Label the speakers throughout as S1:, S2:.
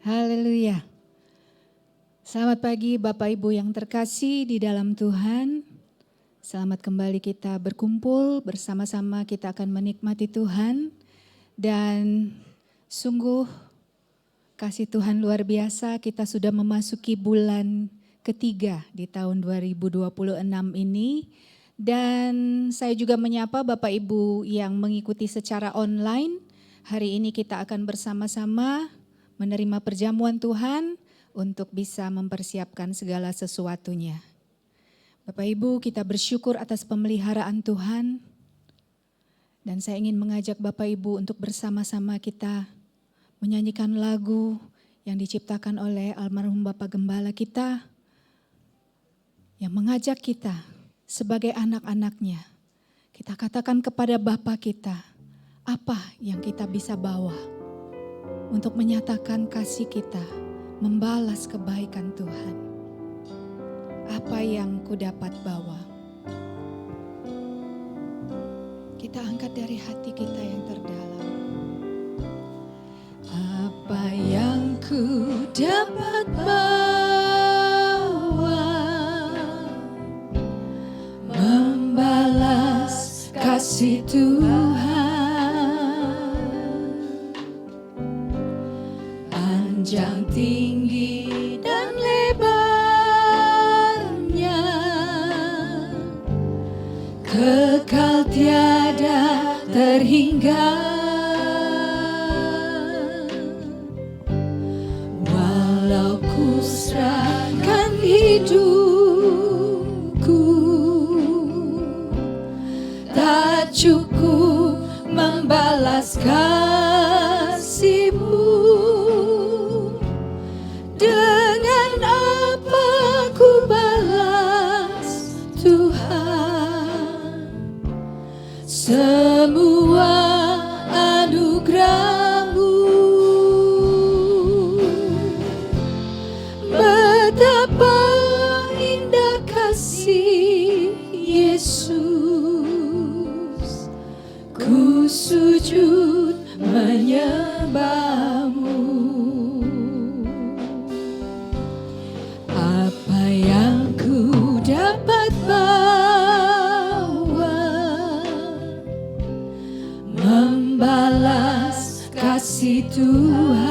S1: Haleluya. Selamat pagi Bapak Ibu yang terkasih di dalam Tuhan. Selamat kembali kita berkumpul bersama-sama, kita akan menikmati Tuhan. Dan sungguh kasih Tuhan luar biasa, kita sudah memasuki bulan ketiga di tahun 2026 ini. Dan saya juga menyapa Bapak Ibu yang mengikuti secara online. Hari ini kita akan bersama-sama menerima perjamuan Tuhan untuk bisa mempersiapkan segala sesuatunya. Bapak Ibu, kita bersyukur atas pemeliharaan Tuhan. Dan saya ingin mengajak Bapak Ibu untuk bersama-sama kita menyanyikan lagu yang diciptakan oleh almarhum Bapak Gembala kita, yang mengajak kita sebagai anak-anaknya. Kita katakan kepada Bapa kita, apa yang kita bisa bawa untuk menyatakan kasih kita, membalas kebaikan Tuhan. Apa yang ku dapat bawa? Kita angkat dari hati kita yang terdalam. Apa yang ku dapat bawa, membalas kasih Tuhan. Panjang, tinggi, dan lebarnya, kekal tiada terhingga. Walau ku serahkan hidupku, tak cukup membalas kasih-Mu. Dengan apa ku balas Tuhan semua anugerah-Mu? Betapa indah kasih Yesus, ku sujud menyembah-Mu. Apa yang ku dapat bawa, membalas kasih Tuhan.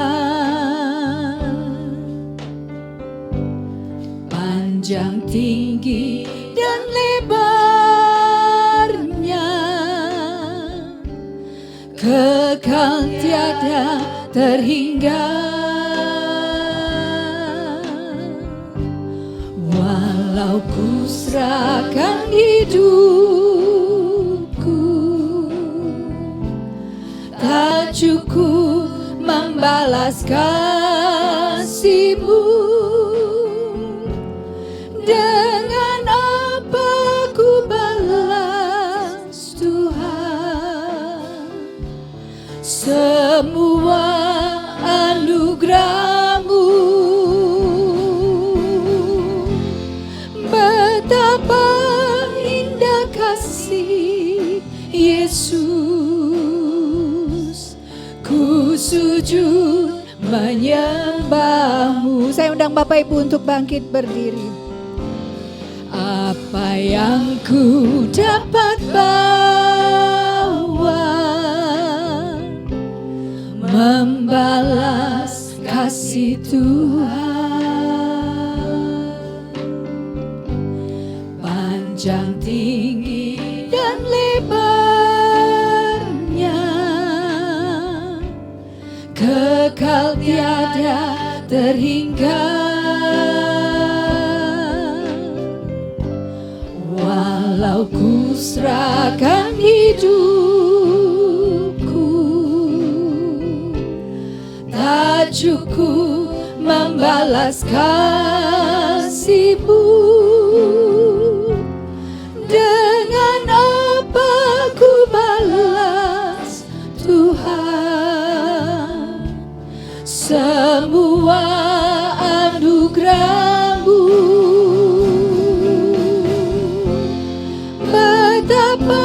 S1: Panjang, tinggi, dan lebarnya, kekal tiada terhingga. Walau ku serahkan hidupku, tak cukup membalas kasih-Mu. Dengan apa ku balas Tuhan semua anugerah-Mu? Betapa indah kasih Yesus, ku sujud menyembah-Mu. Saya undang Bapak Ibu untuk bangkit berdiri. Apa yang ku dapat bawa, membalas kasih Tuhan. Panjang, tinggi, dan lebarnya, kekal tiada terhingga. Walau ku serahkan hidupku, tak cukup membalas kasih-Mu. Dengan apa ku balas Tuhan semua anugerah-Mu? Betapa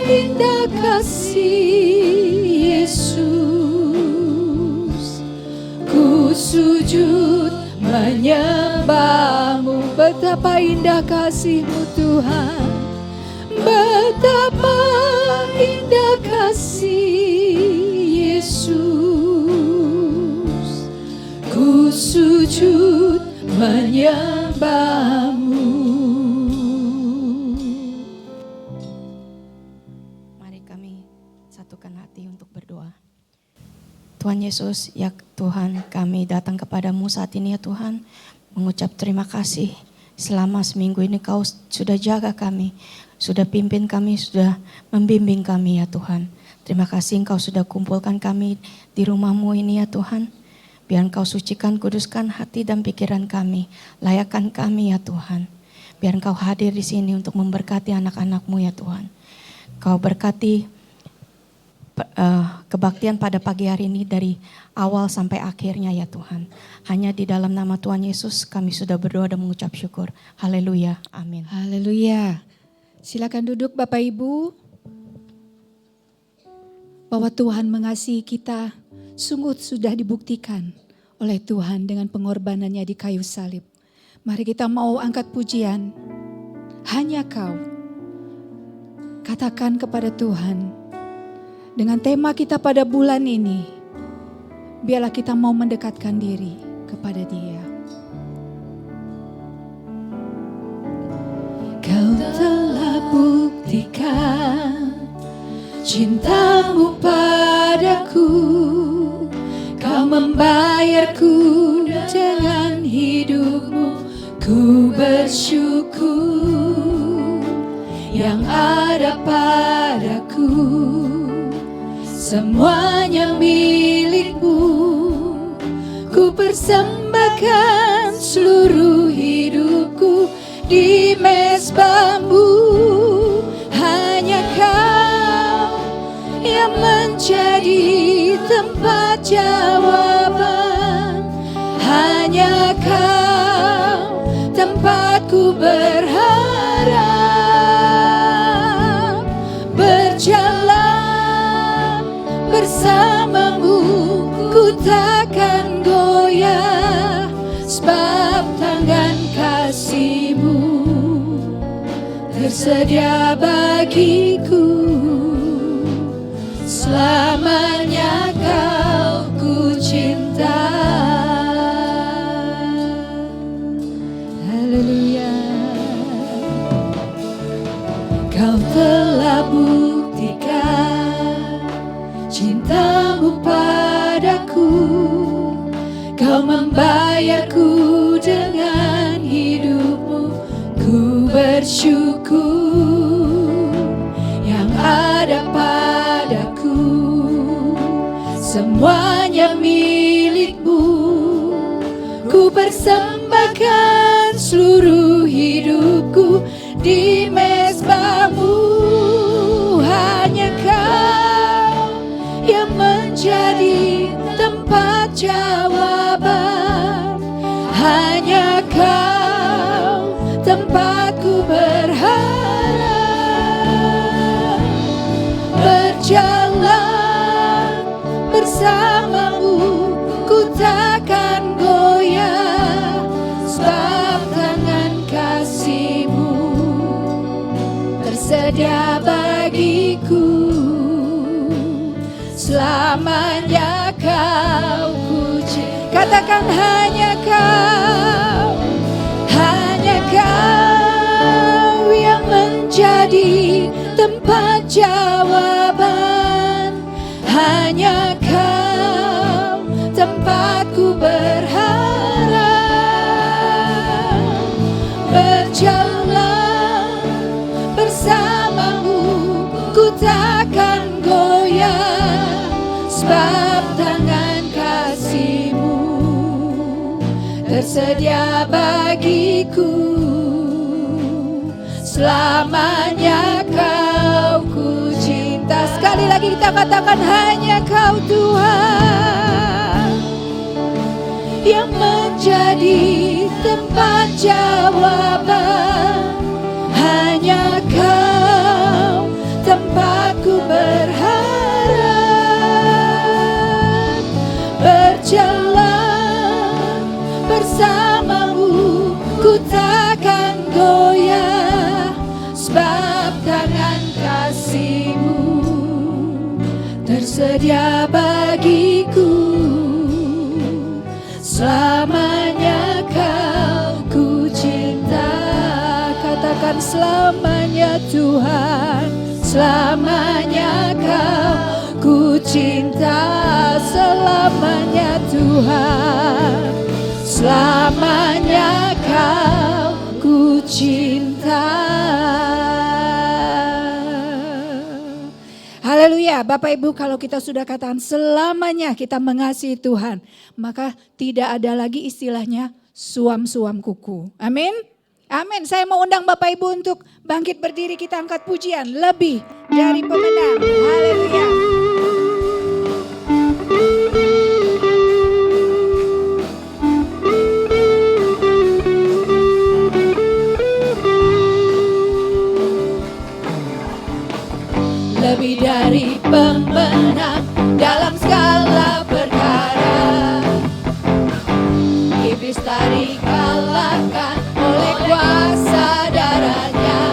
S1: indah kasih Yesus, ku sujud menyembah-Mu. Betapa indah kasih-Mu Tuhan, betapa indah kasih Yesus. Ku sujud menyembah-Mu.
S2: Mari kami satukan hati untuk berdoa. Tuhan Yesus, ya Tuhan, kami datang kepadamu saat ini ya Tuhan, mengucap terima kasih. Selama seminggu ini Kau sudah jaga kami, sudah pimpin kami, sudah membimbing kami ya Tuhan. Terima kasih Engkau sudah kumpulkan kami di rumah-Mu ini ya Tuhan. Biar Engkau sucikan, kuduskan hati dan pikiran kami, layakkan kami ya Tuhan. Biar Engkau hadir di sini untuk memberkati anak-anak-Mu ya Tuhan. Kau berkati kebaktian pada pagi hari ini dari awal sampai akhirnya ya Tuhan. Hanya di dalam nama Tuhan Yesus kami sudah berdoa dan mengucap syukur. Haleluya, amin.
S1: Haleluya. Silakan duduk Bapak Ibu. Bahwa Tuhan mengasihi kita sungguh sudah dibuktikan oleh Tuhan dengan pengorbanannya di kayu salib. Mari kita mau angkat pujian. Hanya Kau. Katakan kepada Tuhan. Dengan tema kita pada bulan ini, biarlah kita mau mendekatkan diri kepada Dia. Kau telah buktikan cinta-Mu padaku, Kau membayarku dengan hidup-Mu. Ku bersyukur yang ada padaku, semuanya milik-Mu. Ku persembahkan seluruh hidupku di mezbah-Mu. Hanya Kau yang menjadi tempat jawaban. Hanya Kau tempatku berharap. Berjalan bersama-Mu, ku takkan goyah, sebab tangan kasih-Mu tersedia bagiku. Selamanya Kau ku cinta. Haleluya. Kau telah buktikan cinta-Mu padaku, Kau membayarku dengan hidup-Mu. Ku bersyukur yang ada padaku, semuanya milik-Mu. Ku persembahkan seluruh hidupku di mezbah-Mu. Hanya Kau yang menjadi tempat jawaban. Hanya Kau tempatku berharap. Berjalan bersama-Mu, ku takkan goyah, sebab tangan kasih-Mu tersedia bagiku. Selamanya Kau ku cinta. Katakan hanya Kau, hanya Kau yang menjadi tempat jawaban. Hanya Kau tempatku berharap. Berjalan bersama-Mu, ku takkan goyah, sebab tangan kasih-Mu tersedia bagiku. Selamanya Kau ku cinta. Sekali lagi kita katakan hanya Kau Tuhan yang menjadi tempat jawaban. Hanya Kau tempatku berharap. Berjalan tersedia bagiku. Selamanya kau ku cinta. Katakan selamanya Tuhan, selamanya kau ku cinta. Selamanya Tuhan, selamanya kau ku cinta. Haleluya. Bapak Ibu, kalau kita sudah katakan selamanya kita mengasihi Tuhan, maka tidak ada lagi istilahnya suam-suam kuku. Amin. Amin. Saya mau undang Bapak Ibu untuk bangkit berdiri, kita angkat pujian lebih dari pemenang. Haleluya. Lebih dari pemenang dalam segala perkara, iblis tak dikalahkan oleh kuasa darahnya.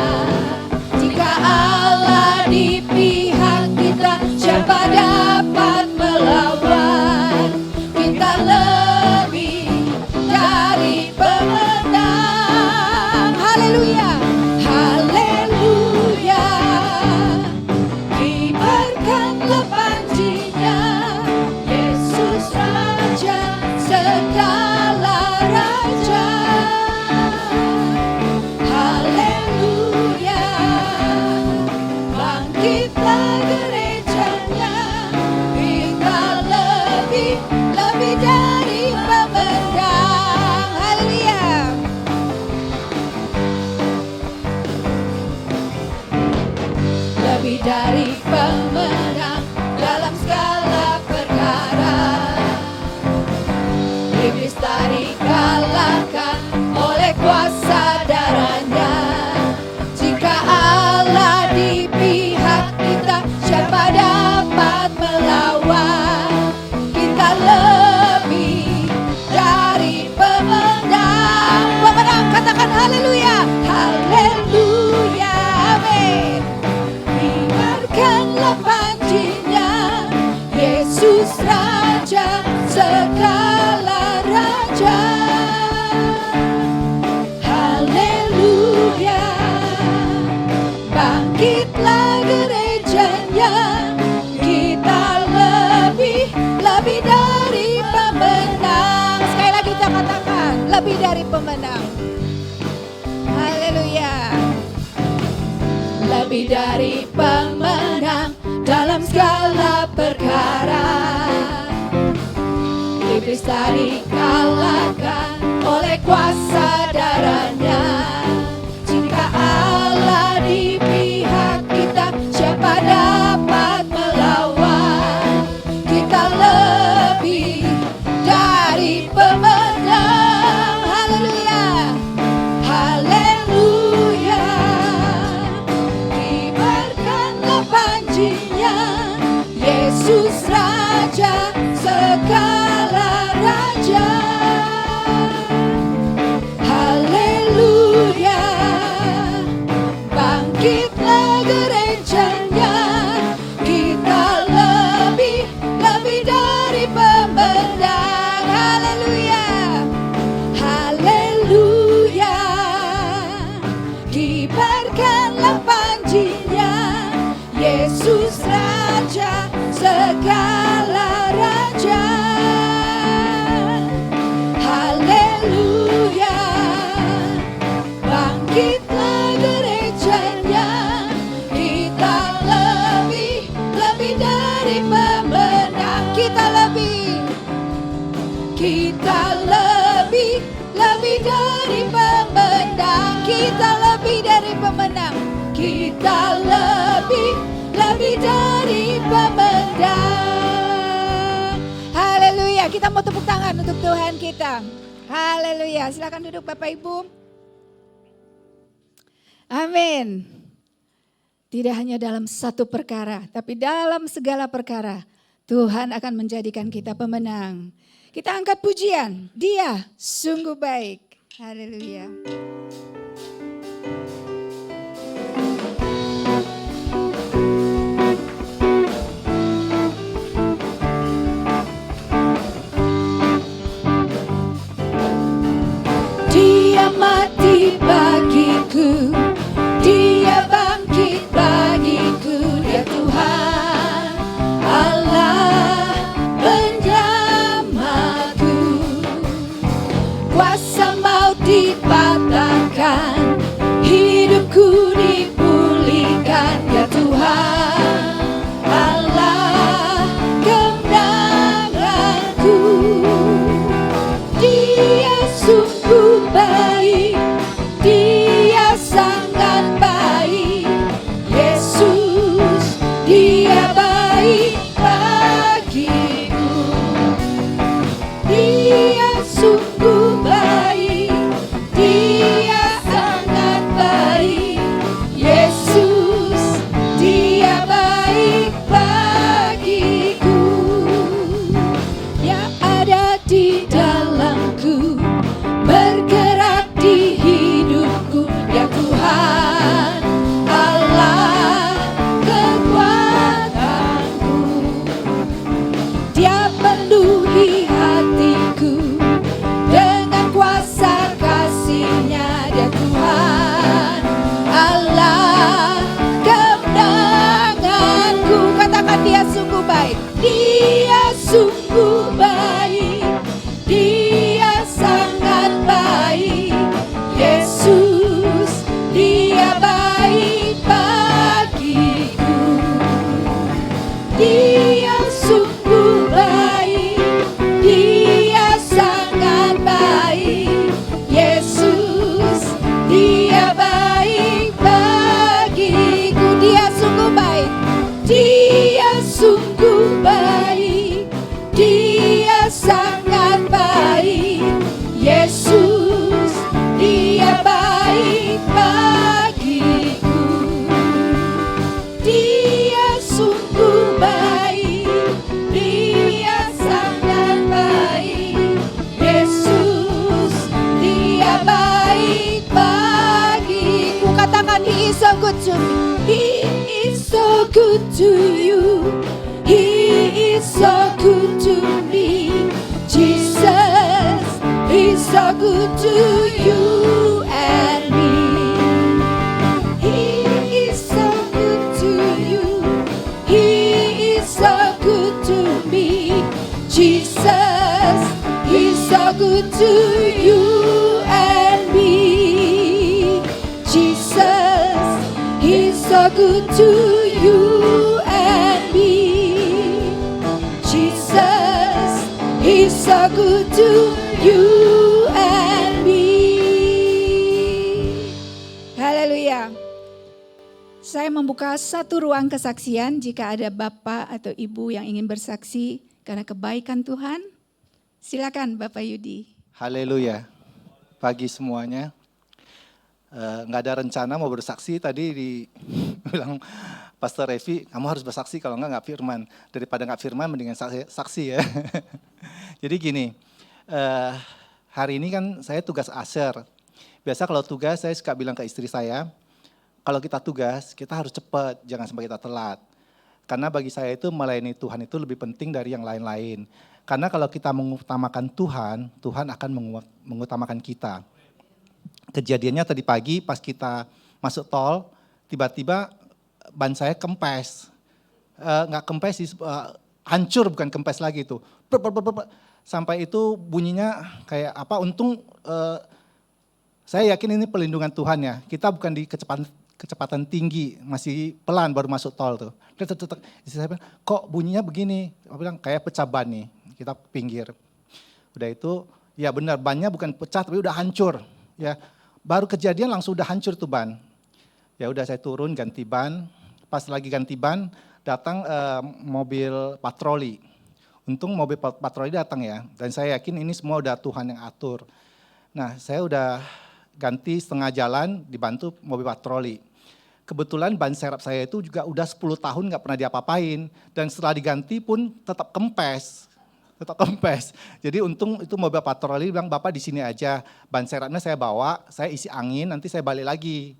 S1: Jika Allah di pihak kita, siapa dapat melawan? Kita lebih dari pemenang. Haleluya, haleluya. Kibarkanlah panjinya, Yesus Raja segala raja. Haleluya, bangkitlah gerejanya, kita lebih dari pemenang. Haleluya. Lebih dari pemenang dalam segala perkara, iblis tak dikalahkan oleh kuasa darahnya. Jika Allah di pihak kita, siapa dapat melawan? Kita lebih dari pemenang. Pemenang, katakan haleluya, haleluya, amin. Kibarkanlah panjinya, Yesus Raja segala raja. Haleluya, bangkitlah gerejanya, kita lebih dari pemenang. Sekali lagi kita katakan, lebih dari pemenang. Haleluya. Lebih dari pemenang dalam segala perkara, iblis tak dikalahkan oleh kuasa darahnya. Jika Allah di pihak kita, siapa dapat melawan? Kita lebih dari pemenang. Haleluya, haleluya. Kibarkanlah panjinya, Yesus Raja segala raja. Haleluya, bangkitlah gerejanya, kita lebih dari pemenang. Haleluya, haleluya. Kibarkanlah panjinya, Yesus Raja segala raja. Haleluya, bangkitlah gerejanya, kita lebih dari pemenang. Kita lebih dari pemenang. Kita lebih dari pemenang. Kita lebih dari pemenang. Haleluya. Kita mau tepuk tangan untuk Tuhan kita. Haleluya. Silakan duduk Bapak Ibu. Amin. Tidak hanya dalam satu perkara, tapi dalam segala perkara Tuhan akan menjadikan kita pemenang. Kita angkat pujian, Dia sungguh baik. Haleluya. sungguh baik, Dia sangat baik. Yesus, Dia baik bagiku. Dia sungguh baik, Dia sungguh baik, Dia sangat baik. Yesus, Dia baik bagiku. Dia sungguh baik, Dia sangat baik. Yesus, Dia baik bagiku. Katakan, He is so good to me. He is so good to you. He is so good to me. Jesus is so good to you and me. He is so good to you. He is so good to me. Jesus is so good to you and me. Jesus is so good to you and me. Jesus is so good to you and me. Haleluya. Saya membuka satu ruang kesaksian jika ada Bapak atau Ibu yang ingin bersaksi karena kebaikan Tuhan. Silakan Bapak Yudi.
S3: Haleluya. Pagi semuanya. Nggak ada rencana mau bersaksi, tadi dibilang Pastor Revi, kamu harus bersaksi, kalau nggak firman. Daripada nggak firman, mendingan saksi ya. Jadi gini, hari ini kan saya tugas asher. Biasa kalau tugas saya suka bilang ke istri saya, kalau kita tugas, kita harus cepat, jangan sampai kita telat. Karena bagi saya itu melayani Tuhan itu lebih penting dari yang lain-lain. Karena kalau kita mengutamakan Tuhan, Tuhan akan mengutamakan kita. Kejadiannya tadi pagi pas kita masuk tol, tiba-tiba ban saya kempes. Nggak kempes sih, hancur, bukan kempes lagi itu. Sampai itu bunyinya kayak apa, untung saya yakin ini perlindungan Tuhan ya. Kita bukan di kecepatan tinggi, masih pelan baru masuk tol tuh. Saya bilang, kok bunyinya begini? Aku bilang kayak pecah ban nih, kita pinggir. Udah itu, ya benar bannya bukan pecah tapi udah hancur. Ya, baru kejadian langsung udah hancur tuh ban. Ya udah saya turun ganti ban. Pas lagi ganti ban datang mobil patroli. Untung mobil patroli datang ya. Dan saya yakin ini semua udah Tuhan yang atur. Nah saya udah ganti setengah jalan dibantu mobil patroli. Kebetulan ban serep saya itu juga udah 10 tahun gak pernah diapa-apain. Dan setelah diganti pun tetap kempes. Jadi untung itu mobil patroli bilang, Bapak di sini aja, ban serepnya saya bawa, saya isi angin, nanti saya balik lagi.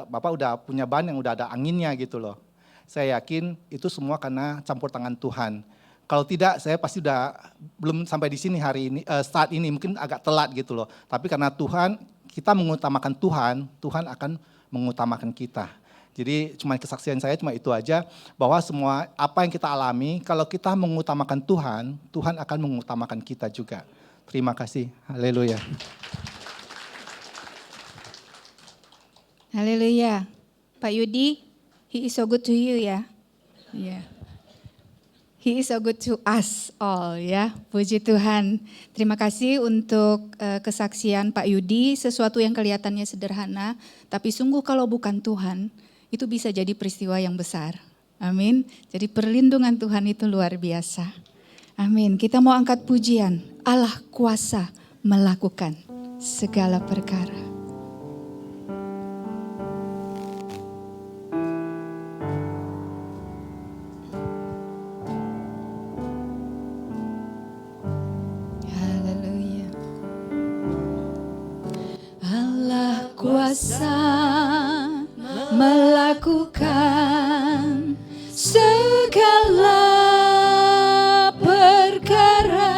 S3: Bapak udah punya ban yang udah ada anginnya gitu loh. Saya yakin itu semua karena campur tangan Tuhan. Kalau tidak, saya pasti udah belum sampai di sini hari ini, saat ini mungkin agak telat gitu loh. Tapi karena Tuhan, kita mengutamakan Tuhan, Tuhan akan mengutamakan kita. Jadi cuma kesaksian saya cuma itu aja, bahwa semua apa yang kita alami, kalau kita mengutamakan Tuhan, Tuhan akan mengutamakan kita juga. Terima kasih, haleluya.
S1: Haleluya. Pak Yudi, He is so good to you ya. Yeah. He is so good to us all ya. Puji Tuhan. Terima kasih untuk kesaksian Pak Yudi, sesuatu yang kelihatannya sederhana, tapi sungguh kalau bukan Tuhan, itu bisa jadi peristiwa yang besar. Amin. Jadi perlindungan Tuhan itu luar biasa. Amin. Kita mau angkat pujian. Allah kuasa melakukan segala perkara. Haleluya. Allah kuasa melakukan segala perkara.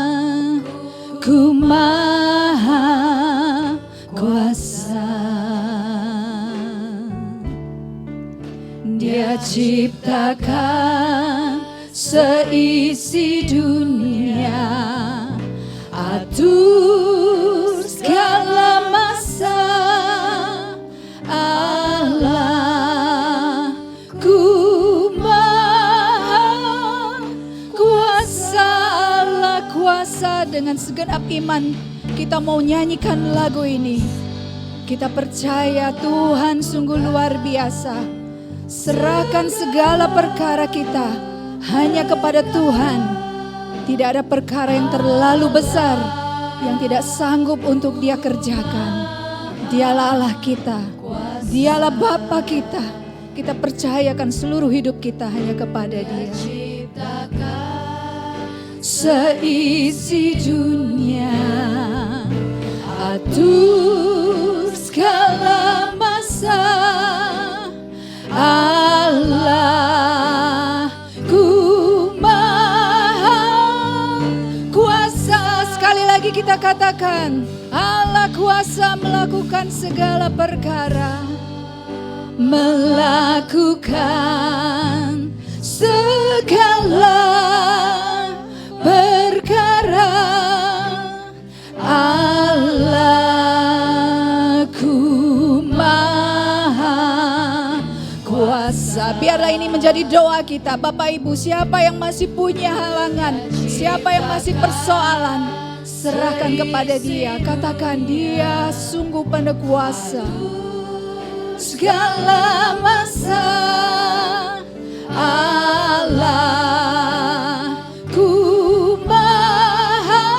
S1: Allahku maha kuasa. Dia ciptakan seisi dunia, atur segala masa. Allah dengan segenap iman kita mau nyanyikan lagu ini. Kita percaya Tuhan sungguh luar biasa. Serahkan segala perkara kita hanya kepada Tuhan. Tidak ada perkara yang terlalu besar yang tidak sanggup untuk Dia kerjakan. Dialah Allah kita, Dialah Bapa kita. Kita percayakan seluruh hidup kita hanya kepada Dia. Seisi dunia, atur segala masa, Allahku maha kuasa. Sekali lagi kita katakan, Allah kuasa melakukan segala perkara, melakukan segala perkara. Allahku maha kuasa. Biarlah ini menjadi doa kita. Bapak Ibu, siapa yang masih punya halangan, siapa yang masih persoalan, serahkan kepada Dia. Katakan, Dia sungguh pandai kuasa segala masa. Allahku maha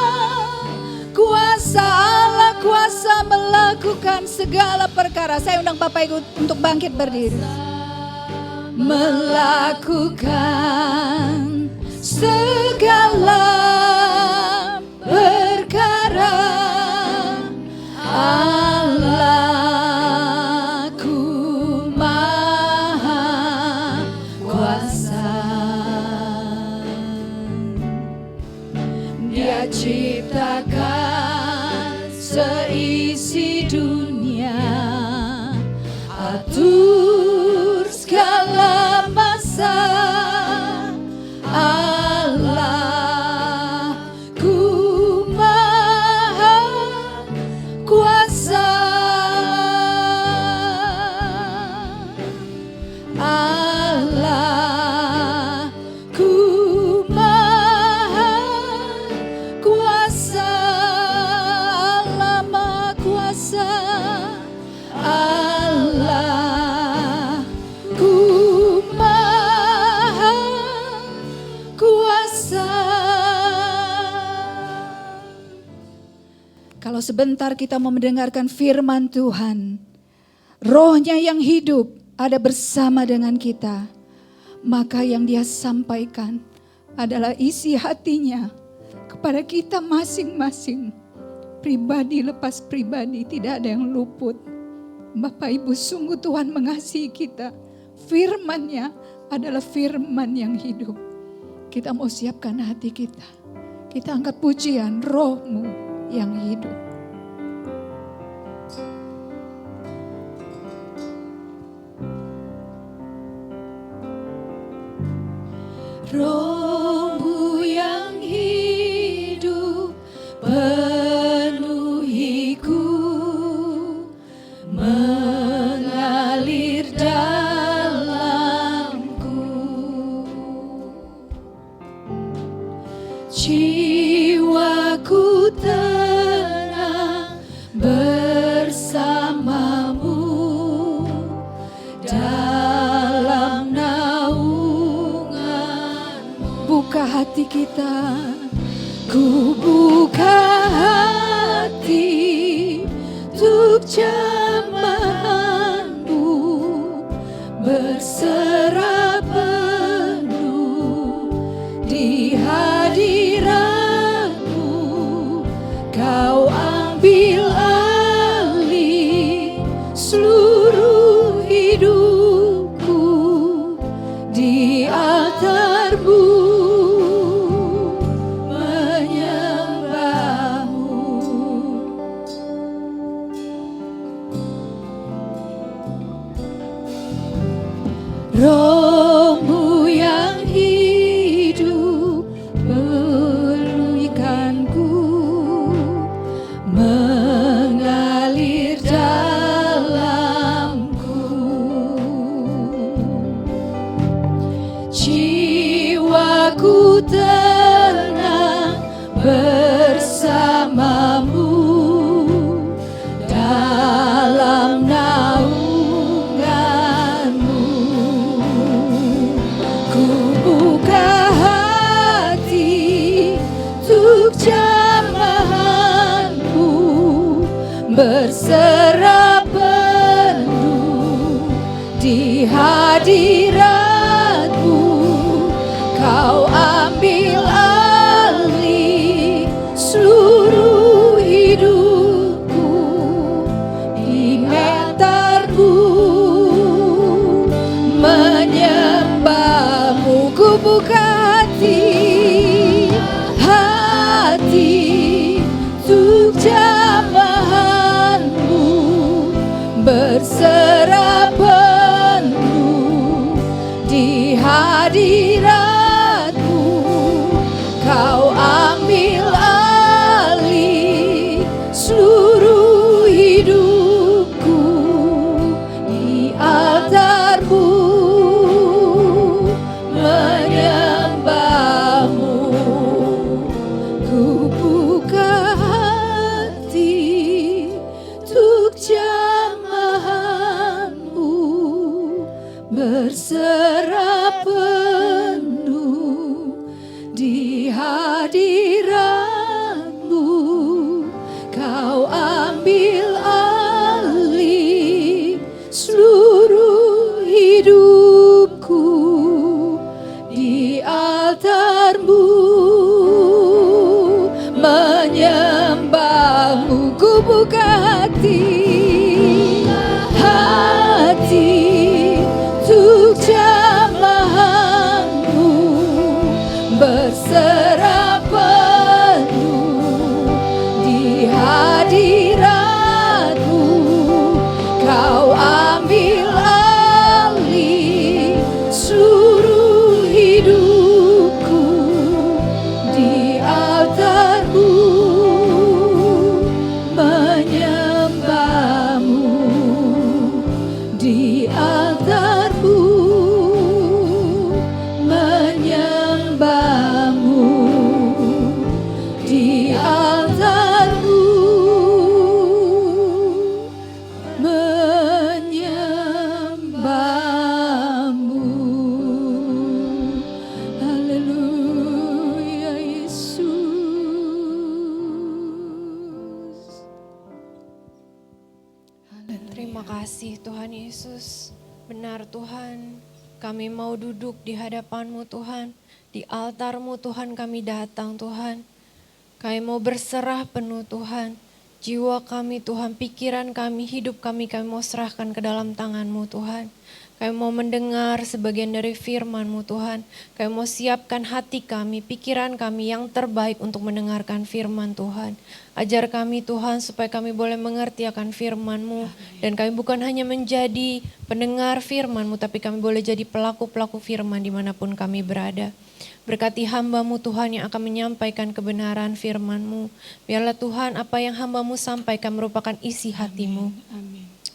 S1: kuasa. Allah kuasa melakukan segala perkara. Saya undang Bapak Ibu untuk bangkit berdiri. Melakukan segala perkara. Allahku maha kuasa. Dia ciptakan seisi dunia, atur segala masa. Allahku maha kuasa. Allahku maha kuasa. Allah maha kuasa. Allahku maha kuasa. Kalau sebentar kita mau mendengarkan firman Tuhan, Roh-Nya yang hidup ada bersama dengan kita, maka yang Dia sampaikan adalah isi hatinya kepada kita masing-masing. Pribadi lepas pribadi, tidak ada yang luput. Bapak Ibu, sungguh Tuhan mengasihi kita. Firman-Nya adalah firman yang hidup. Kita mau siapkan hati kita. Kita angkat pujian, Roh-Mu yang hidup. Roh-Mu yang hidup penuhiku, mengalir dalamku. Jiwaku tenang bersamamu dalam naunganmu. Buka hati kita, ku buka hati untuk jamahanmu, berserah penuh di hadiratmu. Kau ambil alih seluruh hidupku di altarmu, menyembahmu. Roh-Mu yang hidup pulihkanku, mengalir dalamku. Jiwaku tenang bersamamu berserah penuh di hadirat-Mu. Kau ambil alih seluruh hidupku, di altar-Mu menyembah-Mu. Ku buka hati untuk jamahan-Mu, berserah penuh di hadirat-Mu. Kau ambil alih seluruh hidupku, di altar-Mu menyembah-Mu. Ku buka hati untuk jamahan-Mu, berserah penuh di hadirat-Mu. Kau ambil alih seluruh hidupku, di altar-Mu menyembah-Mu. Ku buka hati untuk jamahan-Mu, berserah penuh di hadirat-Mu. Kau ambil alih seluruh hidupku, di altar-Mu menyembah-Mu, di altar-Mu menyembah-Mu, di altar-Mu menyembah-Mu. Haleluya Yesus.
S4: Terima kasih Tuhan Yesus. Benar Tuhan, kami mau duduk di hadapan-Mu Tuhan. Di altar-Mu Tuhan kami datang Tuhan. Kami mau berserah penuh Tuhan. Jiwa kami Tuhan, pikiran kami, hidup kami mau serahkan ke dalam tangan-Mu Tuhan. Kami mau mendengar sebagian dari firman-Mu Tuhan. Kami mau siapkan hati kami, pikiran kami yang terbaik untuk mendengarkan firman Tuhan. Ajar kami Tuhan supaya kami boleh mengerti akan firman-Mu. Dan kami bukan hanya menjadi pendengar firman-Mu, tapi kami boleh jadi pelaku-pelaku firman dimanapun kami berada. Berkati hamba-Mu Tuhan yang akan menyampaikan kebenaran firman-Mu. Biarlah Tuhan apa yang hamba-Mu sampaikan merupakan isi hati-Mu.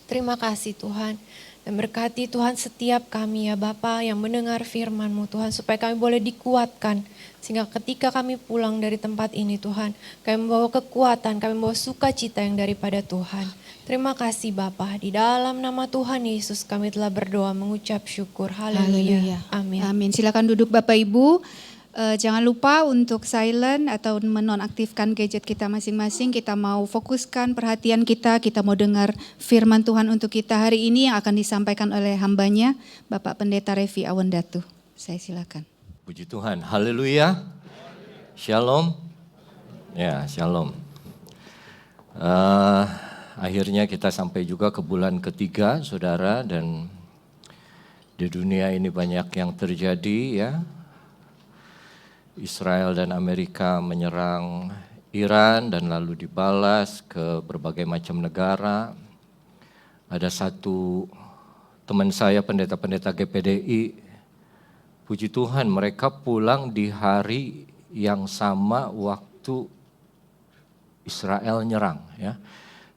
S4: Terima kasih Tuhan. Dan berkati Tuhan setiap kami ya Bapa yang mendengar firman-Mu Tuhan. Supaya kami boleh dikuatkan. Sehingga ketika kami pulang dari tempat ini Tuhan. Kami membawa kekuatan, kami membawa sukacita yang daripada Tuhan. Terima kasih Bapa. Di dalam nama Tuhan Yesus kami telah berdoa mengucap syukur. Haleluya. Amin.
S1: Amin. Silakan duduk Bapak Ibu. Jangan lupa untuk silent atau menonaktifkan gadget kita masing-masing. Kita mau fokuskan perhatian kita mau dengar firman Tuhan untuk kita hari ini yang akan disampaikan oleh hambanya, Bapak Pendeta Revi Awandatu. Saya silakan.
S5: Puji Tuhan, haleluya, shalom, ya shalom. Akhirnya kita sampai juga ke bulan ketiga saudara, dan di dunia ini banyak yang terjadi ya. Israel dan Amerika menyerang Iran dan lalu dibalas ke berbagai macam negara. Ada satu teman saya pendeta-pendeta GPDI, puji Tuhan mereka pulang di hari yang sama waktu Israel nyerang ya.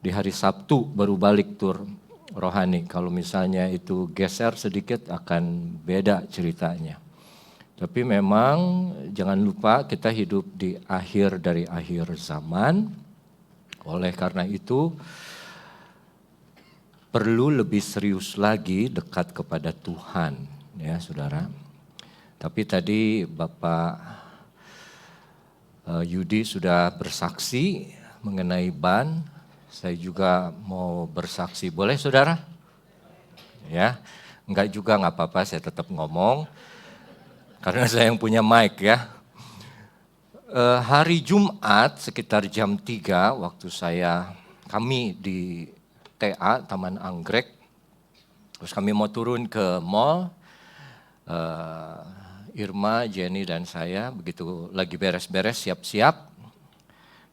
S5: Di hari Sabtu baru balik tur rohani. Kalau misalnya itu geser sedikit akan beda ceritanya. Tapi memang jangan lupa kita hidup di akhir dari akhir zaman. Oleh karena itu perlu lebih serius lagi dekat kepada Tuhan ya saudara. Tapi tadi Bapak Yudi sudah bersaksi mengenai ban. saya juga mau bersaksi. Boleh saudara? Ya, enggak juga nggak apa-apa, saya tetap ngomong. Karena saya yang punya mic ya. Hari Jumat sekitar jam 3 waktu kami di TA, Taman Anggrek. Terus kami mau turun ke mall. Irma, Jenny, dan saya begitu lagi beres-beres siap-siap.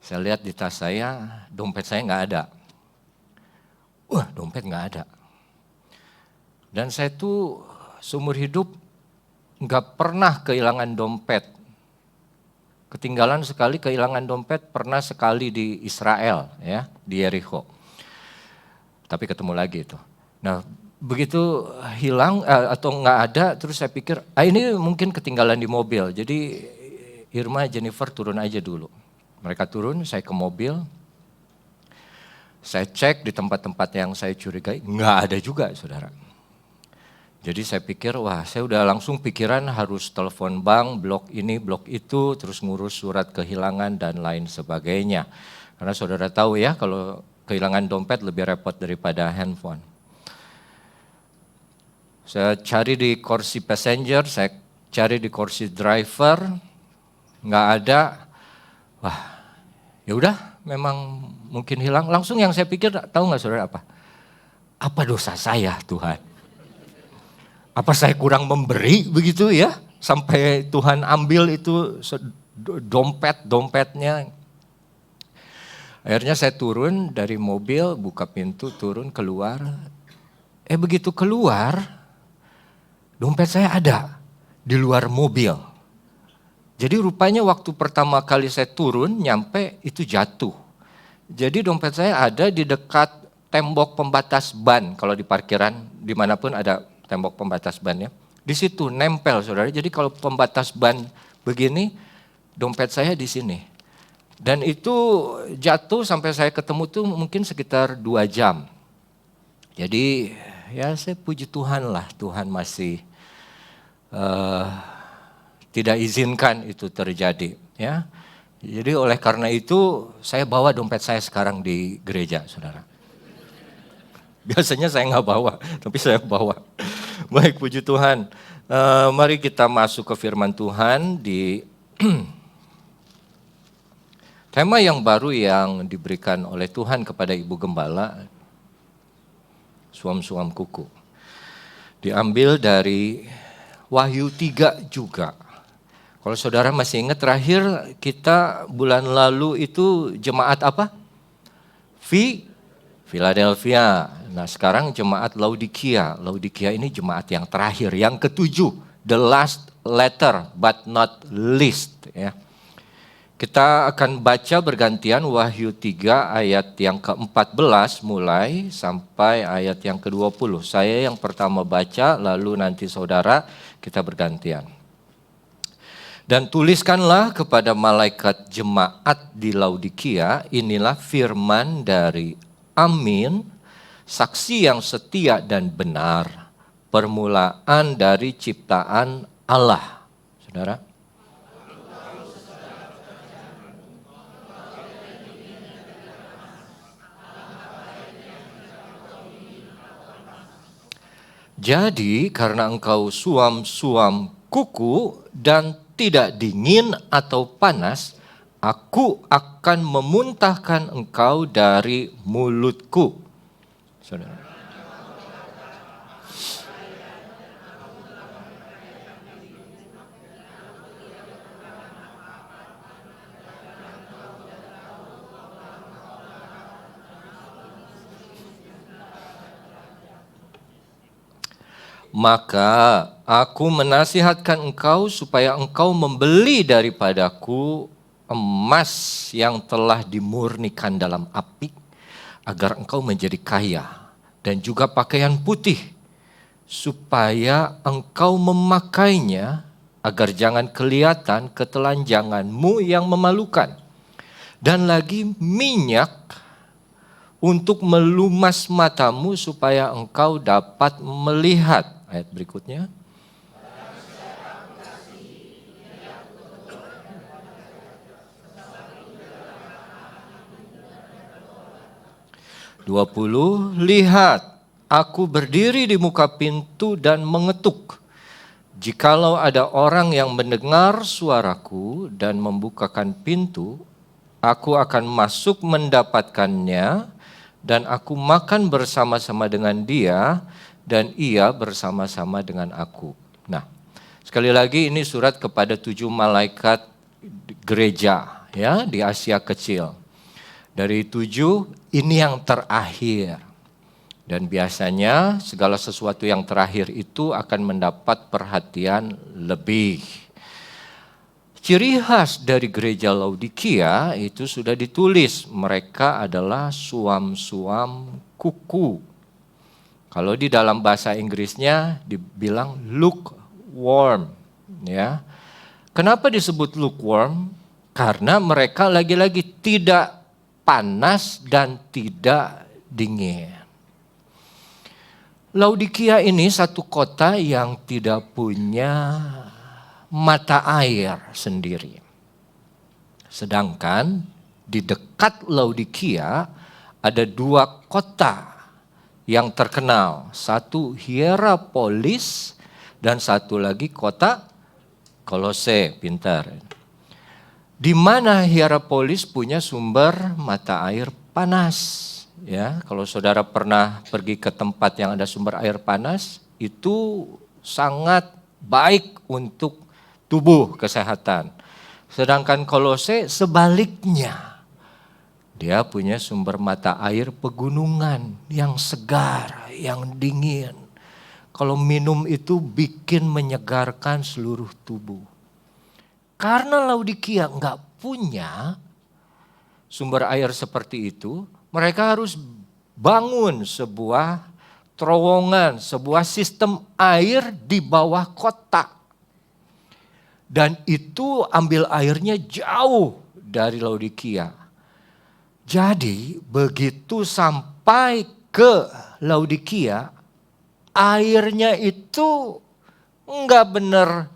S5: Saya lihat di tas saya, dompet saya nggak ada. Wah, dompet nggak ada. Dan saya tuh seumur hidup nggak pernah kehilangan dompet. Ketinggalan sekali kehilangan dompet pernah sekali di Israel, ya, di Jericho. Tapi ketemu lagi itu. Nah, begitu hilang atau nggak ada, terus saya pikir, ini mungkin ketinggalan di mobil. Jadi Irma, Jennifer turun aja dulu. Mereka turun, saya ke mobil, saya cek di tempat-tempat yang saya curigai, nggak ada juga saudara. Jadi saya pikir, wah saya udah langsung pikiran harus telepon bank, blok ini, blok itu, terus ngurus surat kehilangan dan lain sebagainya. Karena saudara tahu ya, kalau kehilangan dompet lebih repot daripada handphone. Saya cari di kursi passenger, saya cari di kursi driver, nggak ada. Wah, ya udah, memang mungkin hilang. Langsung yang saya pikir, tahu nggak saudara apa? Apa dosa saya Tuhan? Apa saya kurang memberi begitu ya? Sampai Tuhan ambil itu dompetnya. Akhirnya saya turun dari mobil, buka pintu, turun, keluar. Begitu keluar, dompet saya ada di luar mobil. Jadi rupanya waktu pertama kali saya turun, nyampe itu jatuh. Jadi dompet saya ada di dekat tembok pembatas ban. Kalau di parkiran, dimanapun ada tembok pembatas ban ya. Di situ nempel saudara. Jadi kalau pembatas ban begini, dompet saya di sini. Dan itu jatuh sampai saya ketemu tuh mungkin sekitar 2 jam. Jadi ya saya puji Tuhan lah, Tuhan masih tidak izinkan itu terjadi ya. Jadi oleh karena itu saya bawa dompet saya sekarang di gereja saudara. Biasanya saya nggak bawa, tapi saya bawa. Baik, puji Tuhan. Mari kita masuk ke firman Tuhan di tema yang baru yang diberikan oleh Tuhan kepada Ibu Gembala, suam-suam kuku. Diambil dari Wahyu 3 juga. Kalau saudara masih ingat terakhir kita bulan lalu itu jemaat apa? Philadelphia. Nah sekarang jemaat Laodikia. Laodikia ini jemaat yang terakhir, yang ke-7. The last letter but not least. Ya. Kita akan baca bergantian Wahyu 3 ayat yang ke-14 mulai sampai ayat yang ke-20. Saya yang pertama baca, lalu nanti saudara kita bergantian. Dan tuliskanlah kepada malaikat jemaat di Laodikia, inilah firman dari Amin, saksi yang setia dan benar, permulaan dari ciptaan Allah. Saudara. Jadi karena engkau suam-suam kuku dan tidak dingin atau panas, aku akan memuntahkan engkau dari mulutku. Saudara. Maka aku menasihatkan engkau supaya engkau membeli daripadaku emas yang telah dimurnikan dalam api, agar engkau menjadi kaya, dan juga pakaian putih, supaya engkau memakainya, agar jangan kelihatan ketelanjanganmu yang memalukan, dan lagi minyak untuk melumas matamu supaya engkau dapat melihat. Ayat berikutnya. 20, lihat, aku berdiri di muka pintu dan mengetuk. Jikalau ada orang yang mendengar suaraku dan membukakan pintu, aku akan masuk mendapatkannya dan aku makan bersama-sama dengan dia dan ia bersama-sama dengan aku. Nah, sekali lagi ini surat kepada 7 malaikat gereja ya di Asia Kecil. Dari 7 ini yang terakhir. Dan biasanya segala sesuatu yang terakhir itu akan mendapat perhatian lebih. Ciri khas dari gereja Laodikia itu sudah ditulis, mereka adalah suam-suam kuku. Kalau di dalam bahasa Inggrisnya dibilang lukewarm, ya. Kenapa disebut lukewarm? Karena mereka lagi-lagi tidak panas dan tidak dingin. Laodikia ini satu kota yang tidak punya mata air sendiri. Sedangkan di dekat Laodikia ada 2 kota yang terkenal. Satu Hierapolis dan satu lagi kota Kolose, pintar. Di mana Hierapolis punya sumber mata air panas. Ya, kalau saudara pernah pergi ke tempat yang ada sumber air panas, itu sangat baik untuk tubuh, kesehatan. Sedangkan Kolose sebaliknya, dia punya sumber mata air pegunungan yang segar, yang dingin. Kalau minum itu bikin menyegarkan seluruh tubuh. Karena Laodikia enggak punya sumber air seperti itu, mereka harus bangun sebuah terowongan, sebuah sistem air di bawah kota. Dan itu ambil airnya jauh dari Laodikia. Jadi begitu sampai ke Laodikia, airnya itu enggak benar.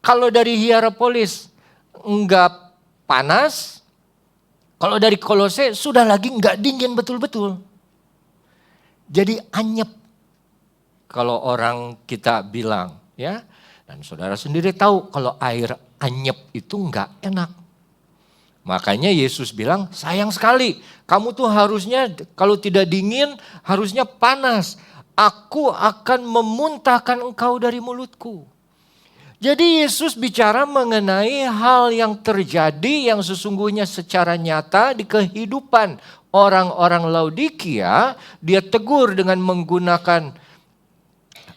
S5: Kalau dari Hierapolis enggak panas, kalau dari Kolose sudah lagi enggak dingin betul-betul. Jadi anyep kalau orang kita bilang ya. Dan saudara sendiri tahu kalau air anyep itu enggak enak. Makanya Yesus bilang, sayang sekali kamu tuh harusnya kalau tidak dingin harusnya panas. Aku akan memuntahkan engkau dari mulutku. Jadi Yesus bicara mengenai hal yang terjadi yang sesungguhnya secara nyata di kehidupan orang-orang Laodikia. Dia tegur dengan menggunakan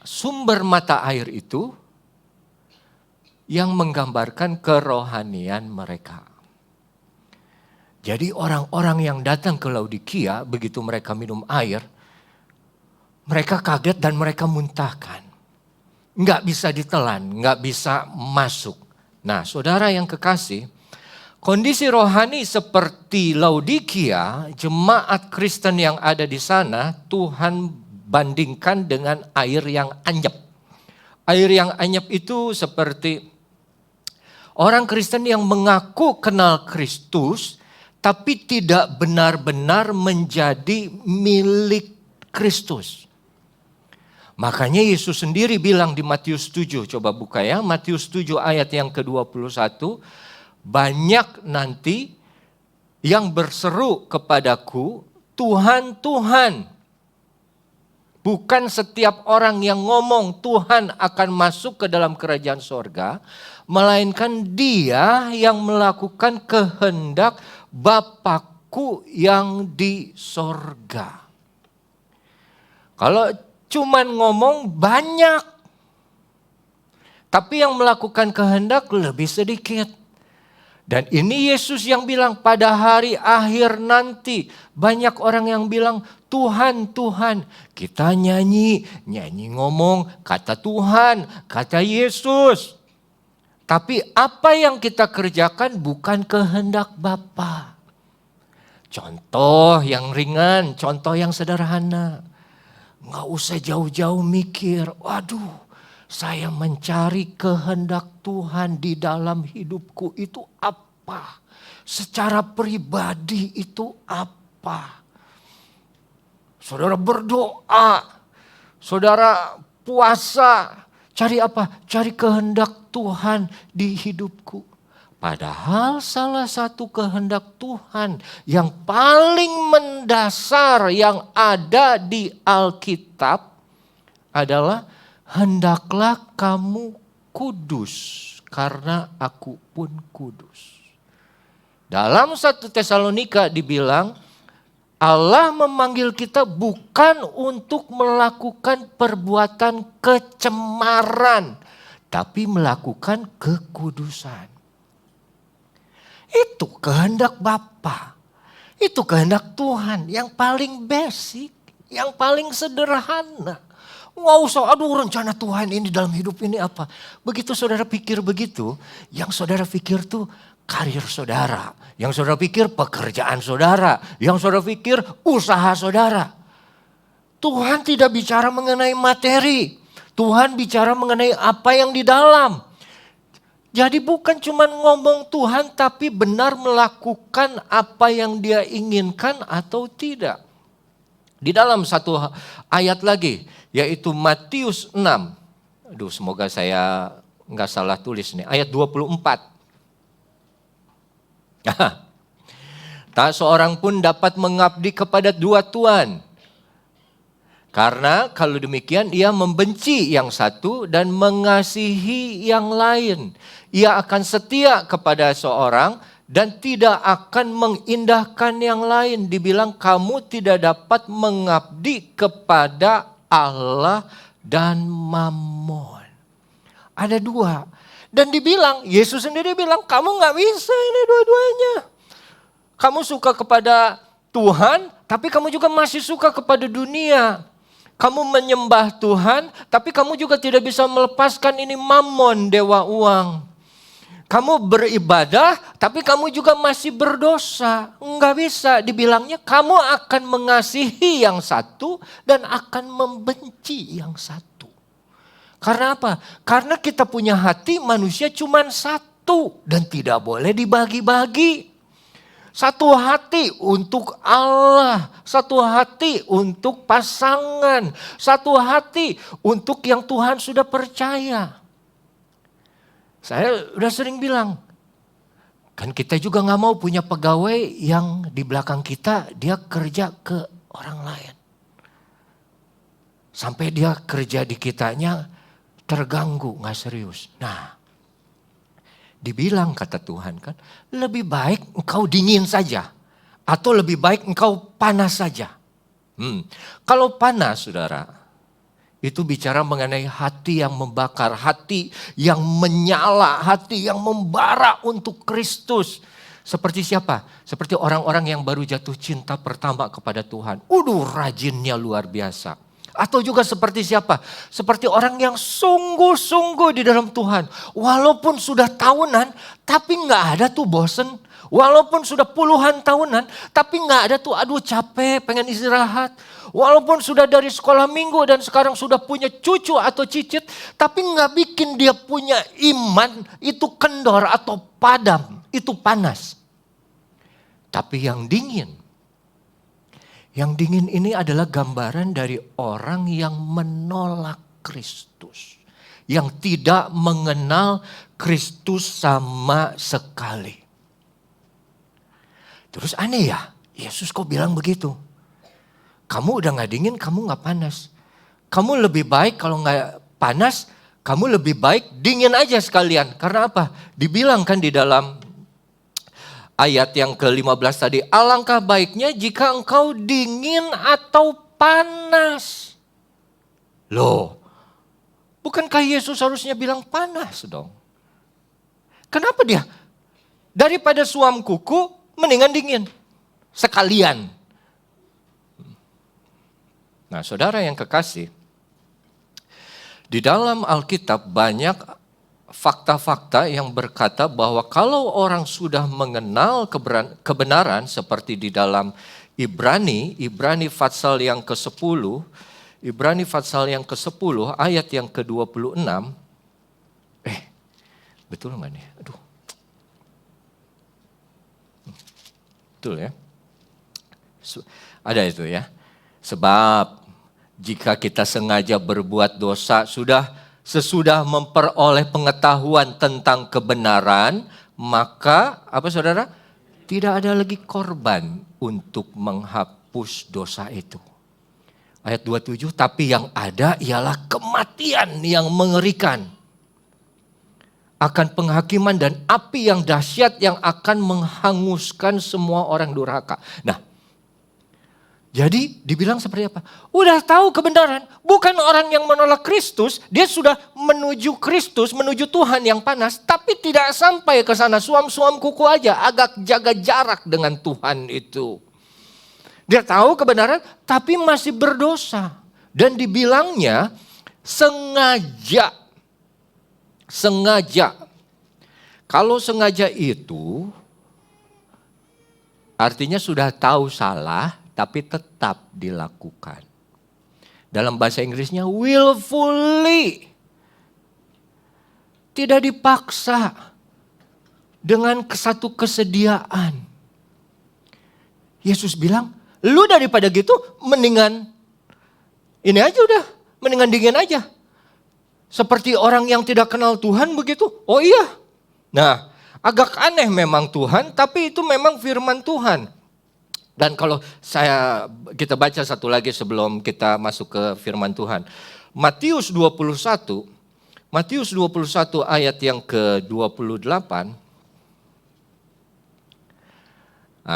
S5: sumber mata air itu yang menggambarkan kerohanian mereka. Jadi orang-orang yang datang ke Laodikia begitu mereka minum air, mereka kaget dan mereka muntahkan. Nggak bisa ditelan, nggak bisa masuk. Nah, saudara yang kekasih, kondisi rohani seperti Laodikia, jemaat Kristen yang ada di sana, Tuhan bandingkan dengan air yang anyep. Air yang anyep itu seperti orang Kristen yang mengaku kenal Kristus, tapi tidak benar-benar menjadi milik Kristus. Makanya Yesus sendiri bilang di Matius 7, coba buka ya, Matius 7 ayat yang ke-21, banyak nanti yang berseru kepadaku, Tuhan, Tuhan. Bukan setiap orang yang ngomong Tuhan akan masuk ke dalam kerajaan sorga, melainkan dia yang melakukan kehendak Bapakku yang di sorga. Kalau cuman ngomong banyak, tapi yang melakukan kehendak lebih sedikit. Dan ini Yesus yang bilang pada hari akhir nanti banyak orang yang bilang Tuhan, Tuhan. Kita nyanyi ngomong kata Tuhan, kata Yesus. Tapi apa yang kita kerjakan bukan kehendak Bapa. Contoh yang ringan, contoh yang sederhana. Nggak usah jauh-jauh mikir, waduh saya mencari kehendak Tuhan di dalam hidupku itu apa? Secara pribadi itu apa? Saudara berdoa, saudara puasa, cari apa? Cari kehendak Tuhan di hidupku. Padahal salah satu kehendak Tuhan yang paling mendasar yang ada di Alkitab adalah hendaklah kamu kudus karena aku pun kudus. Dalam 1 Tesalonika dibilang Allah memanggil kita bukan untuk melakukan perbuatan kecemaran, tapi melakukan kekudusan. Itu kehendak Bapa. Itu kehendak Tuhan yang paling basic, yang paling sederhana. Nggak usah, aduh rencana Tuhan ini dalam hidup ini apa. Begitu saudara pikir begitu, yang saudara pikir tuh karir saudara. Yang saudara pikir pekerjaan saudara. Yang saudara pikir usaha saudara. Tuhan tidak bicara mengenai materi. Tuhan bicara mengenai apa yang di dalam. Jadi bukan cuma ngomong Tuhan tapi benar melakukan apa yang Dia inginkan atau tidak. Di dalam satu ayat lagi yaitu Matius 6. Aduh semoga saya nggak salah tulis nih. Ayat 24. Tak seorang pun dapat mengabdi kepada dua tuan. Karena kalau demikian ia membenci yang satu dan mengasihi yang lain. Ia akan setia kepada seorang dan tidak akan mengindahkan yang lain. Dibilang kamu tidak dapat mengabdi kepada Allah dan Mammon. Ada dua. Dan dibilang, Yesus sendiri bilang kamu gak bisa ini dua-duanya. Kamu suka kepada Tuhan tapi kamu juga masih suka kepada dunia. Kamu menyembah Tuhan, tapi kamu juga tidak bisa melepaskan ini Mammon, dewa uang. Kamu beribadah, tapi kamu juga masih berdosa. Enggak bisa, dibilangnya kamu akan mengasihi yang satu dan akan membenci yang satu. Karena apa? Karena kita punya hati manusia cuma satu dan tidak boleh dibagi-bagi. Satu hati untuk Allah, satu hati untuk pasangan, satu hati untuk yang Tuhan sudah percaya. Saya udah sering bilang, kan kita juga gak mau punya pegawai yang di belakang kita dia kerja ke orang lain. Sampai dia kerja di kitanya terganggu, gak serius. Nah, dibilang kata Tuhan kan, lebih baik engkau dingin saja. Atau lebih baik engkau panas saja. Kalau panas saudara, itu bicara mengenai hati yang membakar, hati yang menyala, hati yang membara untuk Kristus. Seperti siapa? Seperti orang-orang yang baru jatuh cinta pertama kepada Tuhan. Rajinnya luar biasa. Atau juga seperti siapa? Seperti orang yang sungguh-sungguh di dalam Tuhan. Walaupun sudah tahunan, tapi gak ada tuh bosen. Walaupun sudah puluhan tahunan, tapi gak ada tuh aduh capek, pengen istirahat. Walaupun sudah dari sekolah minggu dan sekarang sudah punya cucu atau cicit, tapi gak bikin dia punya iman, itu kendor atau padam, itu panas. Tapi yang dingin. Yang dingin ini adalah gambaran dari orang yang menolak Kristus. Yang tidak mengenal Kristus sama sekali. Terus aneh ya, Yesus kok bilang begitu? Kamu udah gak dingin, kamu gak panas. Kamu lebih baik kalau gak panas, kamu lebih baik dingin aja sekalian. Karena apa? Dibilang kan di dalam ayat yang ke-15 tadi, alangkah baiknya jika engkau dingin atau panas. Loh, bukankah Yesus harusnya bilang panas dong? Kenapa dia? Daripada suam kuku, mendingan dingin. Sekalian. Nah saudara yang kekasih, di dalam Alkitab banyak fakta-fakta yang berkata bahwa kalau orang sudah mengenal kebenaran seperti di dalam Ibrani pasal yang ke-10, Ibrani pasal yang ke-10 ayat yang ke-26. Betul enggak nih? Aduh. Betul ya? Ada itu ya. Sebab jika kita sengaja berbuat dosa sesudah memperoleh pengetahuan tentang kebenaran, maka apa saudara? Tidak ada lagi korban untuk menghapus dosa itu. Ayat 27, tapi yang ada ialah kematian yang mengerikan. Akan penghakiman dan api yang dahsyat yang akan menghanguskan semua orang durhaka. Nah, jadi dibilang seperti apa? Udah tahu kebenaran, bukan orang yang menolak Kristus, dia sudah menuju Kristus, menuju Tuhan yang panas, tapi tidak sampai ke sana, suam-suam kuku aja, agak jaga jarak dengan Tuhan itu. Dia tahu kebenaran, tapi masih berdosa. Dan dibilangnya sengaja. Sengaja. Kalau sengaja itu, artinya sudah tahu salah, tapi tetap dilakukan. Dalam bahasa Inggrisnya willfully. Tidak dipaksa. Dengan satu kesediaan. Yesus bilang, lu daripada gitu mendingan ini aja udah, mendingan dingin aja. Seperti orang yang tidak kenal Tuhan begitu. Oh iya. Nah, agak aneh memang Tuhan, tapi itu memang firman Tuhan. Dan kalau kita baca satu lagi sebelum kita masuk ke firman Tuhan. Matius 21 ayat yang ke-28.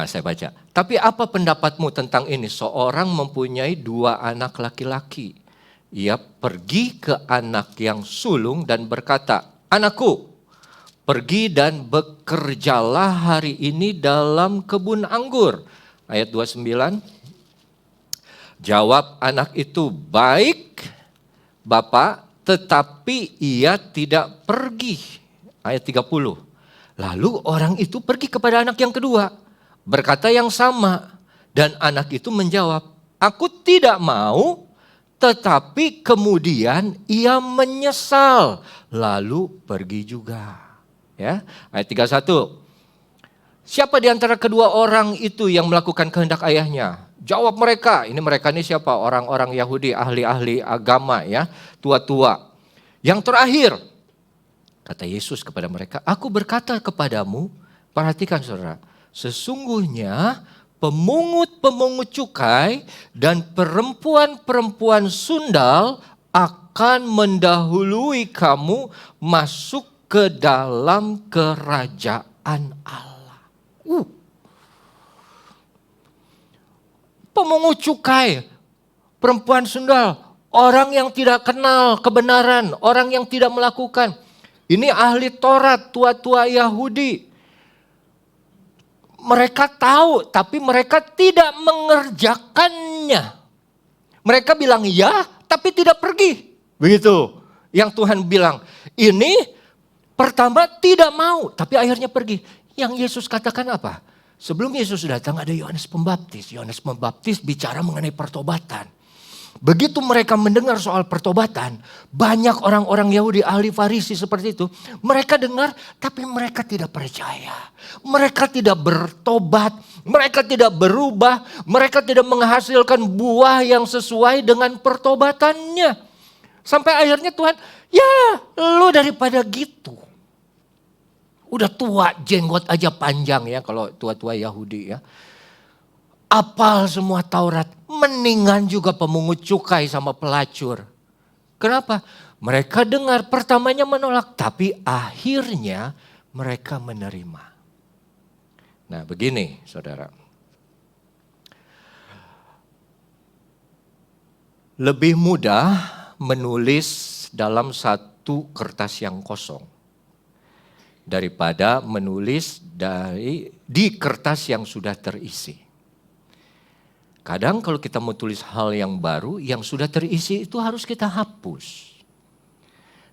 S5: Saya baca. Tapi apa pendapatmu tentang ini? Seorang mempunyai 2 anak laki-laki. Ia pergi ke anak yang sulung dan berkata, anakku, pergi dan bekerjalah hari ini dalam kebun anggur. Ayat 29. Jawab anak itu, baik Bapak, tetapi ia tidak pergi. Ayat 30. Lalu orang itu pergi kepada anak yang kedua. Berkata yang sama, dan anak itu menjawab, aku tidak mau, tetapi kemudian ia menyesal, lalu pergi juga. Ya, ayat 31. Siapa di antara kedua orang itu yang melakukan kehendak ayahnya? Jawab mereka. Ini siapa? Orang-orang Yahudi, ahli-ahli agama ya, tua-tua. Yang terakhir, kata Yesus kepada mereka, aku berkata kepadamu, perhatikan saudara, sesungguhnya pemungut-pemungut cukai dan perempuan-perempuan sundal akan mendahului kamu masuk ke dalam kerajaan Allah. Pemungut cukai, perempuan sundal, orang yang tidak kenal kebenaran, orang yang tidak melakukan. Ini ahli Taurat, tua-tua Yahudi. Mereka tahu, tapi mereka tidak mengerjakannya. Mereka bilang ya, tapi tidak pergi. Begitu. Yang Tuhan bilang, ini pertama tidak mau, tapi akhirnya pergi. Yang Yesus katakan apa? Sebelum Yesus datang ada Yohanes Pembaptis. Yohanes Pembaptis bicara mengenai pertobatan. Begitu mereka mendengar soal pertobatan, banyak orang-orang Yahudi ahli Farisi seperti itu, mereka dengar tapi mereka tidak percaya. Mereka tidak bertobat, mereka tidak berubah, mereka tidak menghasilkan buah yang sesuai dengan pertobatannya. Sampai akhirnya Tuhan, ya lu daripada gitu. Udah tua, jenggot aja panjang ya kalau tua-tua Yahudi ya. Apal semua Taurat, mendingan juga pemungut cukai sama pelacur. Kenapa? Mereka dengar pertamanya menolak, tapi akhirnya mereka menerima. Nah begini saudara. Lebih mudah menulis dalam satu kertas yang kosong daripada menulis di kertas yang sudah terisi. Kadang kalau kita mau tulis hal yang baru, yang sudah terisi itu harus kita hapus.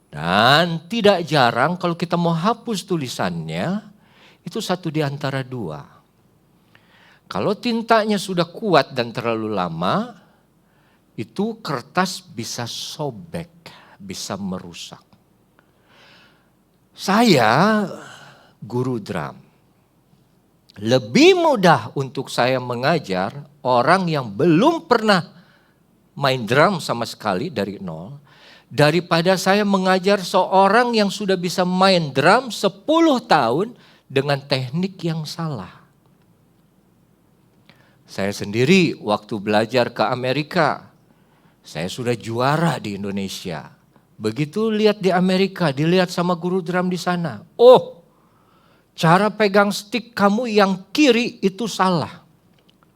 S5: Dan tidak jarang kalau kita mau hapus tulisannya, itu satu di antara dua. Kalau tintanya sudah kuat dan terlalu lama, itu kertas bisa sobek, bisa merusak. Saya guru drum. Lebih mudah untuk saya mengajar orang yang belum pernah main drum sama sekali dari nol, daripada saya mengajar seorang yang sudah bisa main drum 10 tahun dengan teknik yang salah. Saya sendiri waktu belajar ke Amerika, saya sudah juara di Indonesia. Begitu lihat di Amerika, dilihat sama guru drum di sana. Oh, cara pegang stick kamu yang kiri itu salah.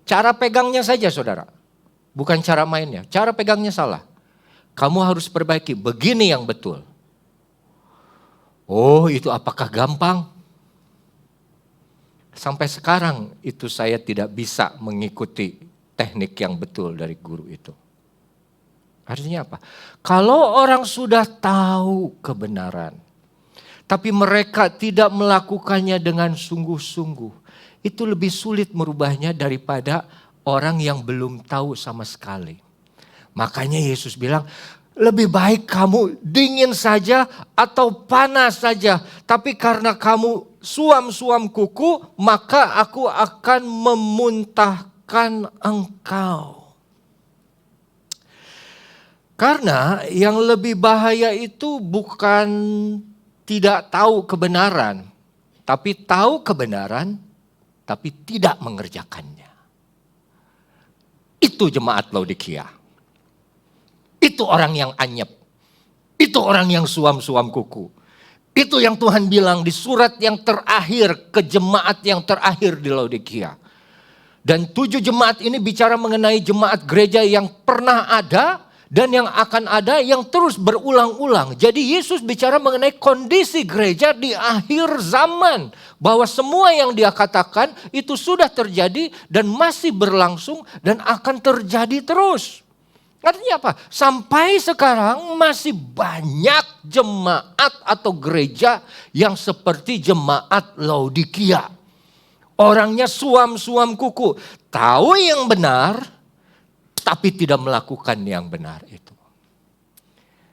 S5: Cara pegangnya saja saudara, bukan cara mainnya. Cara pegangnya salah. Kamu harus perbaiki, begini yang betul. Oh, itu apakah gampang? Sampai sekarang itu saya tidak bisa mengikuti teknik yang betul dari guru itu. Artinya apa? Kalau orang sudah tahu kebenaran, tapi mereka tidak melakukannya dengan sungguh-sungguh, itu lebih sulit merubahnya daripada orang yang belum tahu sama sekali. Makanya Yesus bilang, lebih baik kamu dingin saja atau panas saja. Tapi karena kamu suam-suam kuku, maka aku akan memuntahkan engkau. Karena yang lebih bahaya itu bukan tidak tahu kebenaran, tapi tahu kebenaran, tapi tidak mengerjakannya. Itu jemaat Laodikia. Itu orang yang anyep. Itu orang yang suam-suam kuku. Itu yang Tuhan bilang di surat yang terakhir ke jemaat yang terakhir di Laodikia. Dan 7 jemaat ini bicara mengenai jemaat gereja yang pernah ada dan yang akan ada yang terus berulang-ulang. Jadi Yesus bicara mengenai kondisi gereja di akhir zaman. Bahwa semua yang dia katakan itu sudah terjadi dan masih berlangsung dan akan terjadi terus. Artinya apa? Sampai sekarang masih banyak jemaat atau gereja yang seperti jemaat Laodikia. Orangnya suam-suam kuku. Tahu yang benar, tapi tidak melakukan yang benar itu.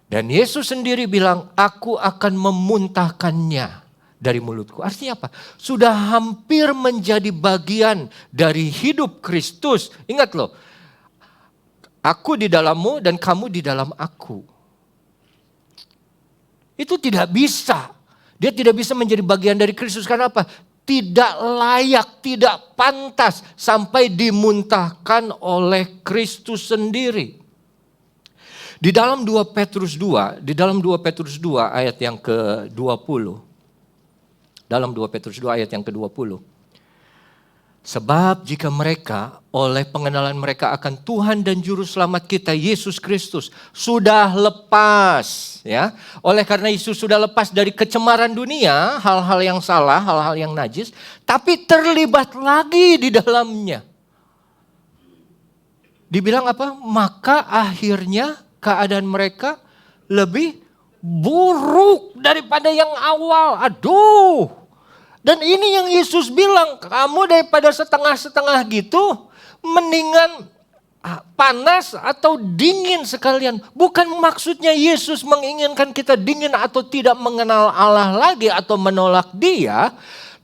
S5: Dan Yesus sendiri bilang, aku akan memuntahkannya dari mulutku. Artinya apa? Sudah hampir menjadi bagian dari hidup Kristus. Ingat loh. Aku di dalammu dan kamu di dalam aku. Itu tidak bisa. Dia tidak bisa menjadi bagian dari Kristus. Karena apa? Tidak layak, tidak pantas sampai dimuntahkan oleh Kristus sendiri. Di dalam 2 Petrus 2, ayat yang ke-20. Dalam 2 Petrus 2 ayat yang ke-20. Sebab jika mereka oleh pengenalan mereka akan Tuhan dan Juru Selamat kita Yesus Kristus sudah lepas, ya. Oleh karena Yesus sudah lepas dari kecemaran dunia, hal-hal yang salah, hal-hal yang najis, tapi terlibat lagi di dalamnya. Dibilang apa? Maka akhirnya keadaan mereka lebih buruk daripada yang awal. Aduh. Dan ini yang Yesus bilang, kamu daripada setengah-setengah gitu, mendingan panas atau dingin sekalian. Bukan maksudnya Yesus menginginkan kita dingin atau tidak mengenal Allah lagi atau menolak Dia.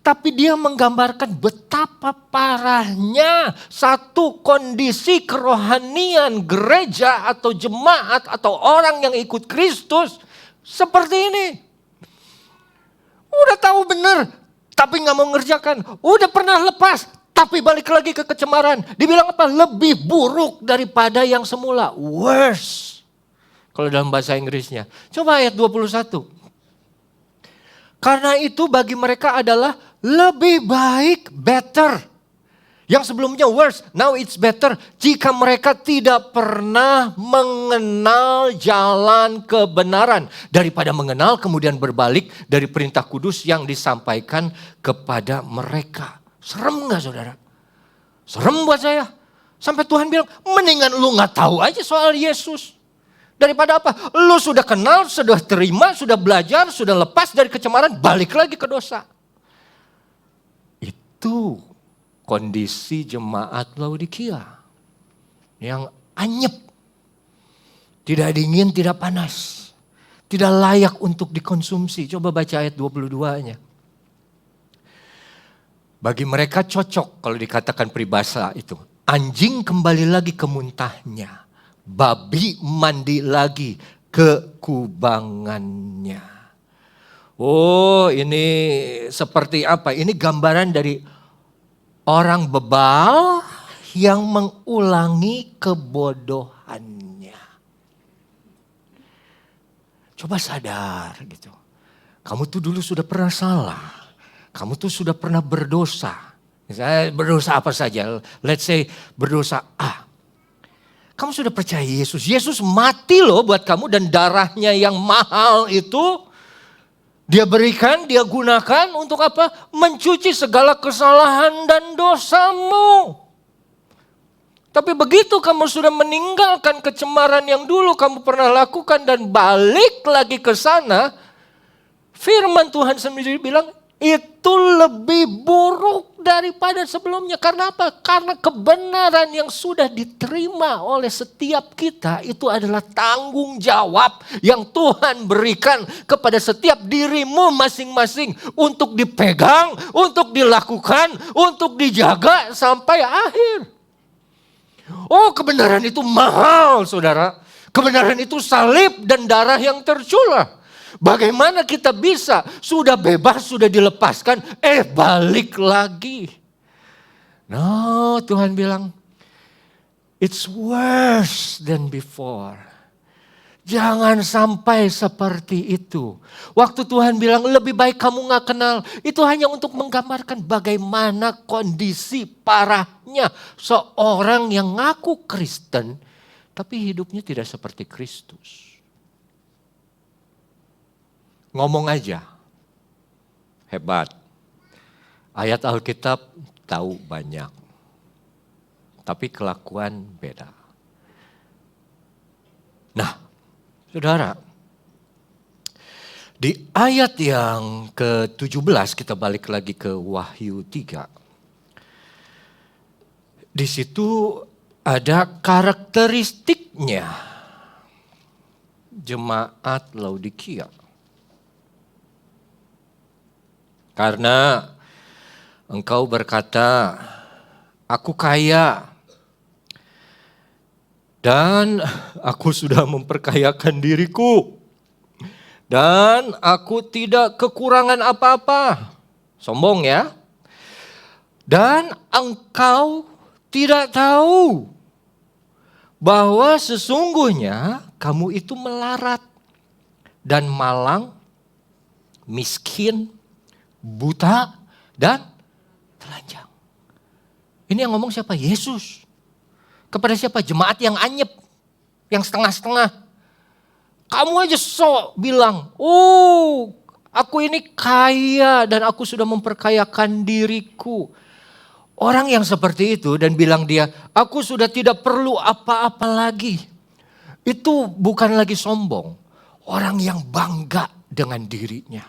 S5: Tapi Dia menggambarkan betapa parahnya satu kondisi kerohanian gereja atau jemaat atau orang yang ikut Kristus seperti ini. Udah tahu benar. Tapi gak mau ngerjakan. Udah pernah lepas. Tapi balik lagi ke kecemaran. Dibilang apa? Lebih buruk daripada yang semula. Worse. Kalau dalam bahasa Inggrisnya. Coba ayat 21. Karena itu bagi mereka adalah lebih baik, better. Yang sebelumnya worse, now it's better. Jika mereka tidak pernah mengenal jalan kebenaran. Daripada mengenal kemudian berbalik dari perintah kudus yang disampaikan kepada mereka. Serem gak saudara? Serem buat saya. Sampai Tuhan bilang, mendingan lu gak tahu aja soal Yesus. Daripada apa? Lu sudah kenal, sudah terima, sudah belajar, sudah lepas dari kecemaran, balik lagi ke dosa. Itu kondisi jemaat Laodikia yang anyep, tidak dingin, tidak panas, tidak layak untuk dikonsumsi. Coba baca ayat 22-nya. Bagi mereka cocok kalau dikatakan peribahasa itu. Anjing kembali lagi ke muntahnya. babi mandi lagi ke kubangannya. Oh, ini seperti apa? Ini gambaran dari orang bebal yang mengulangi kebodohannya. Coba sadar gitu. Kamu tuh dulu sudah pernah salah. Kamu tuh sudah pernah berdosa. Misalnya berdosa apa saja. Let's say berdosa A. Kamu sudah percaya Yesus. Yesus mati loh buat kamu dan darahnya yang mahal itu dia berikan, dia gunakan untuk apa? Mencuci segala kesalahan dan dosamu. Tapi begitu kamu sudah meninggalkan kecemaran yang dulu kamu pernah lakukan dan balik lagi ke sana, firman Tuhan sendiri bilang itu lebih buruk daripada sebelumnya. Karena apa? Karena kebenaran yang sudah diterima oleh setiap kita itu adalah tanggung jawab yang Tuhan berikan kepada setiap dirimu masing-masing untuk dipegang, untuk dilakukan, untuk dijaga sampai akhir. Oh, kebenaran itu mahal, saudara. Kebenaran itu salib dan darah yang tercurah. Bagaimana kita bisa sudah bebas, sudah dilepaskan, balik lagi. No, Tuhan bilang, it's worse than before. Jangan sampai seperti itu. Waktu Tuhan bilang lebih baik kamu gak kenal. Itu hanya untuk menggambarkan bagaimana kondisi parahnya seorang yang ngaku Kristen. Tapi hidupnya tidak seperti Kristus. Ngomong aja. Hebat. Ayat Alkitab tahu banyak. Tapi kelakuan beda. Nah, saudara, di ayat yang ke-17 kita balik lagi ke Wahyu 3. Di situ ada karakteristiknya jemaat Laodikia. Karena engkau berkata, aku kaya dan aku sudah memperkayakan diriku. Dan aku tidak kekurangan apa-apa. Sombong ya. Dan engkau tidak tahu bahwa sesungguhnya kamu itu melarat dan malang, miskin, buta, dan telanjang. Ini yang ngomong siapa? Yesus. Kepada siapa? Jemaat yang anyep, yang setengah-setengah. Kamu aja bilang, aku ini kaya dan aku sudah memperkayakan diriku. Orang yang seperti itu dan bilang dia, aku sudah tidak perlu apa-apa lagi. Itu bukan lagi sombong. Orang yang bangga dengan dirinya.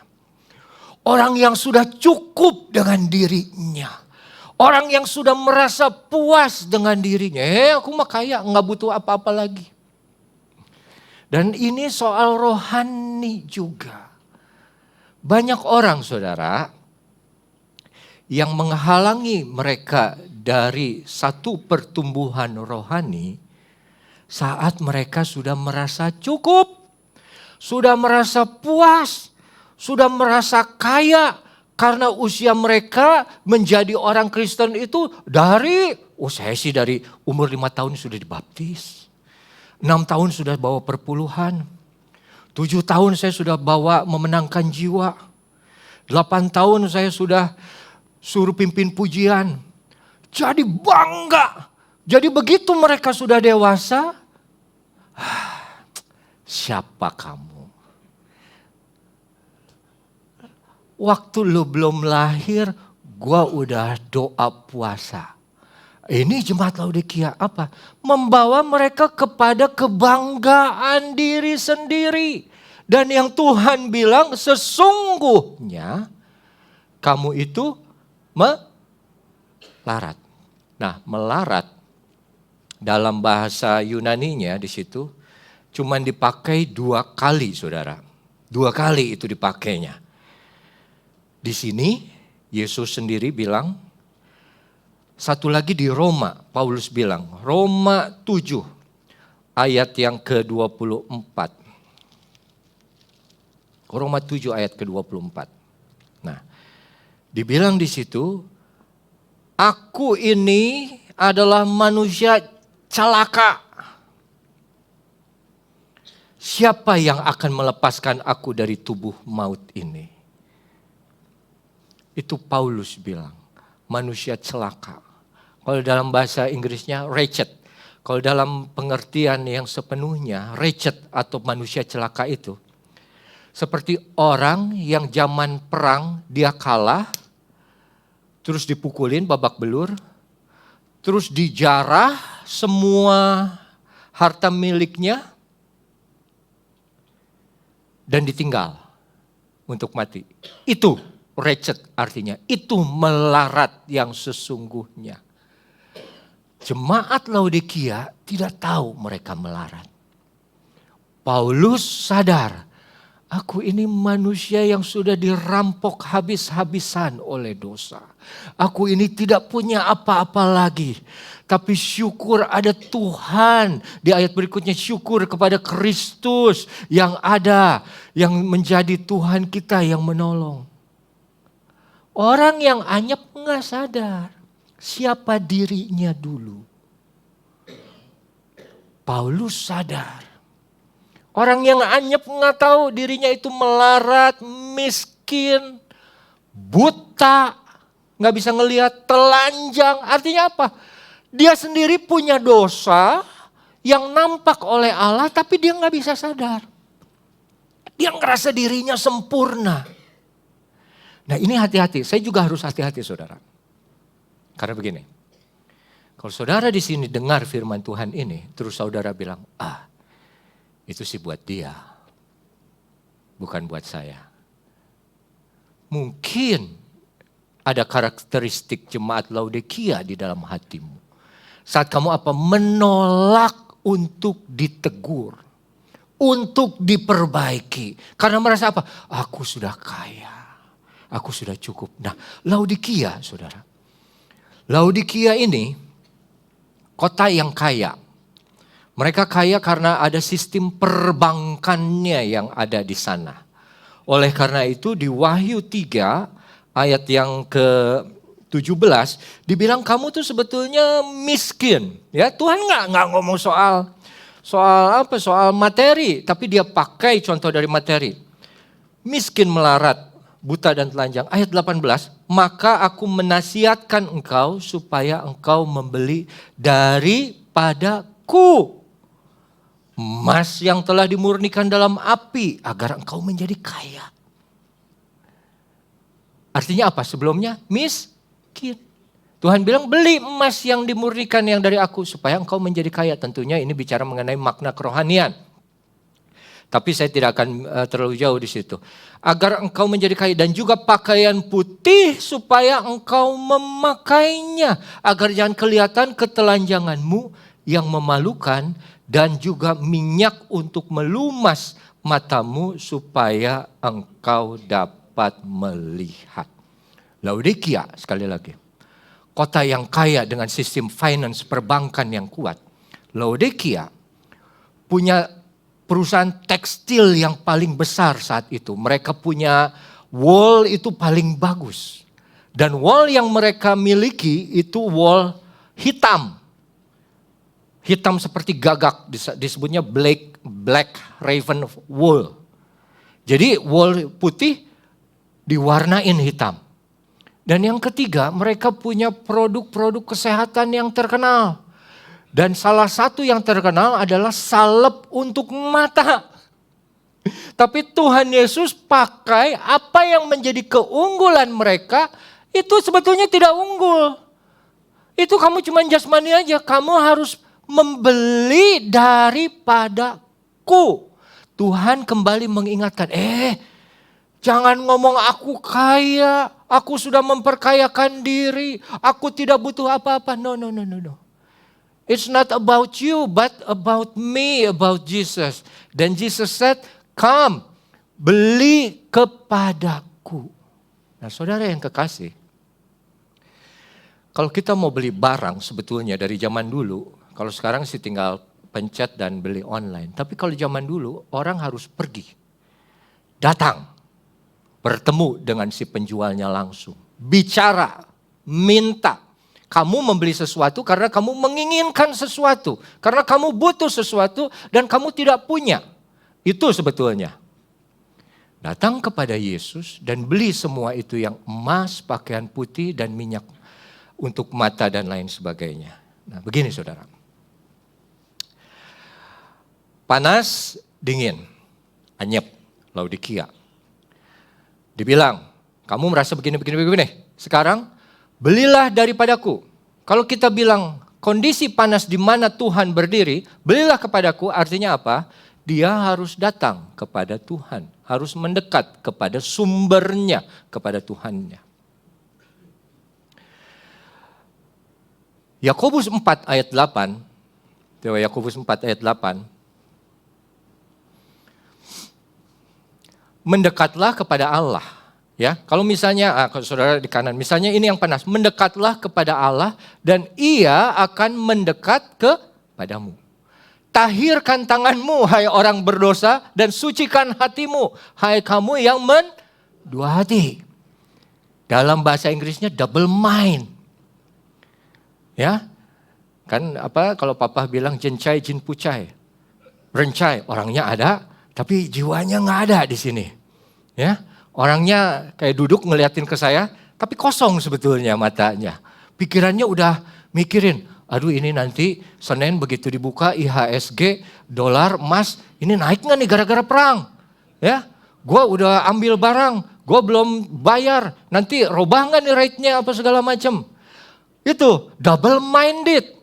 S5: Orang yang sudah cukup dengan dirinya. Orang yang sudah merasa puas dengan dirinya. Aku mah kaya, gak butuh apa-apa lagi. Dan ini soal rohani juga. Banyak orang, saudara, yang menghalangi mereka dari satu pertumbuhan rohani saat mereka sudah merasa cukup, sudah merasa puas, sudah merasa kaya karena usia mereka menjadi orang Kristen itu saya sih dari umur 5 tahun sudah dibaptis. 6 tahun sudah bawa perpuluhan. 7 tahun saya sudah bawa memenangkan jiwa. 8 tahun saya sudah suruh pimpin pujian. Jadi bangga. Jadi begitu mereka sudah dewasa, siapa kamu? Waktu lu belum lahir, gua udah doa puasa. Ini jemaat Laodikia apa? Membawa mereka kepada kebanggaan diri sendiri. Dan yang Tuhan bilang sesungguhnya kamu itu melarat. Nah, melarat dalam bahasa Yunaninya di situ cuman dipakai 2 kali, saudara. 2 kali itu dipakainya. Di sini Yesus sendiri bilang, satu lagi di Roma, Paulus bilang, Roma 7 ayat yang ke-24. Roma 7 ayat ke-24. Nah, dibilang di situ, aku ini adalah manusia celaka. Siapa yang akan melepaskan aku dari tubuh maut ini? Itu Paulus bilang, manusia celaka. Kalau dalam bahasa Inggrisnya wretched. Kalau dalam pengertian yang sepenuhnya, wretched atau manusia celaka itu seperti orang yang zaman perang dia kalah, terus dipukulin babak belur, terus dijarah semua harta miliknya, dan ditinggal untuk mati. Itu wretched artinya, itu melarat yang sesungguhnya. Jemaat Laodikia tidak tahu mereka melarat. Paulus sadar, aku ini manusia yang sudah dirampok habis-habisan oleh dosa. Aku ini tidak punya apa-apa lagi. Tapi syukur ada Tuhan. Di ayat berikutnya, syukur kepada Kristus yang ada, yang menjadi Tuhan kita yang menolong. Orang yang anyep nggak sadar siapa dirinya dulu. Paulus sadar. Orang yang anyep nggak tahu dirinya itu melarat, miskin, buta, nggak bisa ngelihat, telanjang. Artinya apa? Dia sendiri punya dosa yang nampak oleh Allah, tapi dia nggak bisa sadar. Dia ngerasa dirinya sempurna. Nah ini hati-hati, saya juga harus hati-hati saudara. Karena begini, kalau saudara di sini dengar firman Tuhan ini, terus saudara bilang, itu sih buat dia, bukan buat saya. Mungkin ada karakteristik jemaat Laodikia di dalam hatimu. Saat kamu menolak untuk ditegur, untuk diperbaiki. Karena merasa apa? Aku sudah kaya, aku sudah cukup. Nah Laodikia saudara, Laodikia ini kota yang kaya. Mereka kaya karena ada sistem perbankannya yang ada di sana. Oleh karena itu di Wahyu 3 ayat yang ke-17 dibilang kamu tuh sebetulnya miskin. Ya Tuhan nggak ngomong soal materi, tapi dia pakai contoh dari materi. Miskin, melarat, buta dan telanjang. Ayat 18, maka aku menasihatkan engkau supaya engkau membeli daripadaku emas yang telah dimurnikan dalam api agar engkau menjadi kaya. Artinya apa? Sebelumnya miskin. Tuhan bilang beli emas yang dimurnikan yang dari aku supaya engkau menjadi kaya. Tentunya ini bicara mengenai makna kerohanian. Tapi saya tidak akan terlalu jauh di situ. Agar engkau menjadi kaya dan juga pakaian putih supaya engkau memakainya. Agar jangan kelihatan ketelanjanganmu yang memalukan dan juga minyak untuk melumas matamu supaya engkau dapat melihat. Laodikia sekali lagi. Kota yang kaya dengan sistem finance perbankan yang kuat. Laodikia punya perusahaan tekstil yang paling besar saat itu. Mereka punya wall itu paling bagus. Dan wall yang mereka miliki itu wall hitam. Hitam seperti gagak, disebutnya black raven wool. Jadi wall putih diwarnain hitam. Dan yang ketiga, mereka punya produk-produk kesehatan yang terkenal. Dan salah satu yang terkenal adalah salep untuk mata. Tapi Tuhan Yesus pakai apa yang menjadi keunggulan mereka, itu sebetulnya tidak unggul. Itu kamu cuma jasmani aja, kamu harus membeli daripadaku. Tuhan kembali mengingatkan, jangan ngomong aku kaya, aku sudah memperkayakan diri, aku tidak butuh apa-apa. No. It's not about you, but about me, about Jesus. Dan Jesus said, come, beli kepadaku. Nah saudara yang kekasih, kalau kita mau beli barang sebetulnya dari zaman dulu, kalau sekarang sih tinggal pencet dan beli online. Tapi kalau zaman dulu orang harus pergi, datang, bertemu dengan si penjualnya langsung, bicara, minta. Kamu membeli sesuatu karena kamu menginginkan sesuatu, karena kamu butuh sesuatu dan kamu tidak punya. Itu sebetulnya. Datang kepada Yesus dan beli semua itu, yang emas, pakaian putih, dan minyak untuk mata dan lain sebagainya. Nah, begini saudara. Panas, dingin, anyep, Laodikia. Dibilang, kamu merasa begini. Sekarang, belilah daripadaku. Kalau kita bilang kondisi panas di mana Tuhan berdiri, belilah kepadaku, artinya apa? Dia harus datang kepada Tuhan, harus mendekat kepada sumbernya, kepada Tuhannya. Yakobus 4 ayat 8, Yakobus 4 ayat 8, mendekatlah kepada Allah. Ya, kalau misalnya, saudara di kanan, misalnya ini yang panas, mendekatlah kepada Allah dan Ia akan mendekat kepadamu. Tahirkan tanganmu, hai orang berdosa, dan sucikan hatimu, hai kamu yang mendua hati. Dalam bahasa Inggrisnya double mind. Ya, kan kalau papa bilang jencai jin pucai, rencai, orangnya ada, tapi jiwanya nggak ada di sini. Ya. Orangnya kayak duduk ngeliatin ke saya, tapi kosong sebetulnya matanya. Pikirannya udah mikirin, aduh ini nanti Senin begitu dibuka IHSG, dolar, emas, ini naik nggak nih gara-gara perang? Ya, gue udah ambil barang, gue belum bayar, nanti robah nggak nih rate-nya apa segala macam. Itu double minded.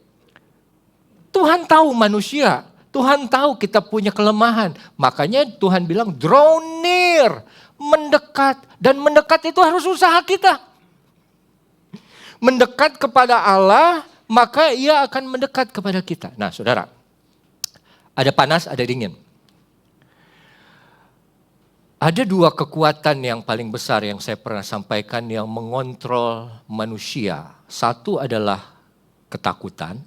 S5: Tuhan tahu manusia, Tuhan tahu kita punya kelemahan. Makanya Tuhan bilang draw near. Mendekat, dan mendekat itu harus usaha kita. Mendekat kepada Allah, maka Ia akan mendekat kepada kita. Nah, saudara, ada panas, ada dingin. Ada dua kekuatan yang paling besar yang saya pernah sampaikan yang mengontrol manusia. Satu adalah ketakutan,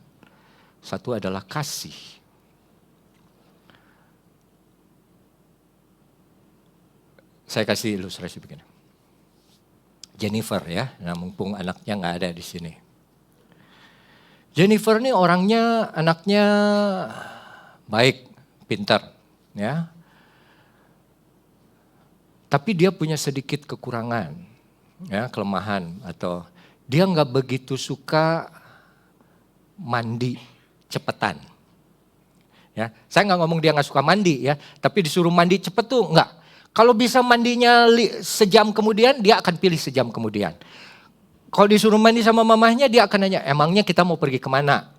S5: satu adalah kasih. Saya kasih ilustrasi begini. Jennifer ya, nah mumpung anaknya nggak ada di sini. Jennifer ini orangnya, anaknya baik, pintar, ya. Tapi dia punya sedikit kekurangan, ya, kelemahan, atau dia nggak begitu suka mandi cepetan. Ya, saya nggak ngomong dia nggak suka mandi ya, tapi disuruh mandi cepet tuh nggak. Kalau bisa mandinya sejam kemudian, dia akan pilih sejam kemudian. Kalau disuruh mandi sama mamahnya, dia akan nanya, emangnya kita mau pergi kemana?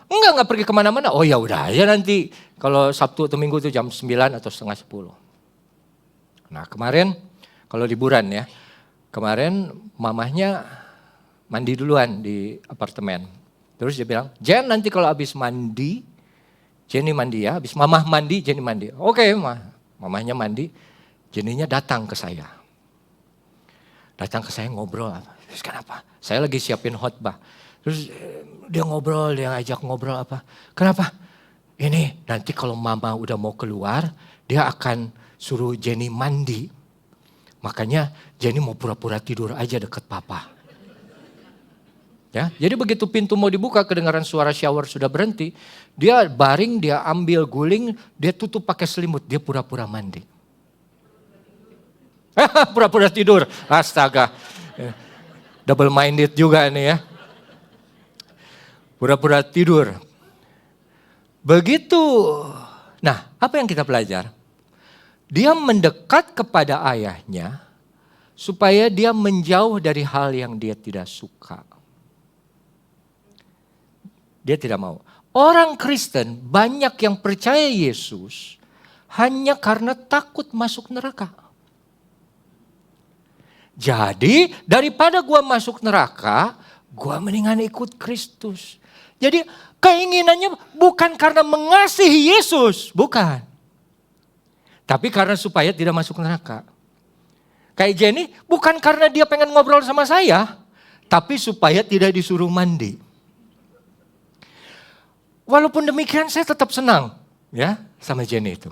S5: Enggak pergi kemana-mana. Oh ya udah aja nanti. Kalau Sabtu atau Minggu itu jam 9 atau setengah 10. Nah kemarin, kalau liburan ya, kemarin mamahnya mandi duluan di apartemen. Terus dia bilang, Jen nanti kalau habis mandi, Jenny mandi ya, habis mamah mandi, Jenny mandi. Oke, mamahnya mandi, Jenny-nya datang ke saya. Datang ke saya ngobrol. Terus kenapa? Saya lagi siapin khotbah. Terus dia ngobrol, dia ngajak ngobrol apa. Kenapa? Ini nanti kalau mama udah mau keluar, dia akan suruh Jenny mandi. Makanya Jenny mau pura-pura tidur aja deket papa. Ya, jadi begitu pintu mau dibuka, kedengaran suara shower sudah berhenti. Dia baring, dia ambil guling, dia tutup pakai selimut, dia pura-pura mandi. Pura-pura tidur, astaga. Double minded juga nih ya. Pura-pura tidur. Begitu. Nah, apa yang kita belajar? Dia mendekat kepada ayahnya supaya dia menjauh dari hal yang dia tidak suka. Dia tidak mau. Orang Kristen banyak yang percaya Yesus hanya karena takut masuk neraka. Jadi daripada gua masuk neraka, gua mendingan ikut Kristus. Jadi keinginannya bukan karena mengasihi Yesus, bukan. Tapi karena supaya tidak masuk neraka. Kayak Jenny, bukan karena dia pengen ngobrol sama saya, tapi supaya tidak disuruh mandi. walaupun demikian saya tetap senang ya sama Jenny itu.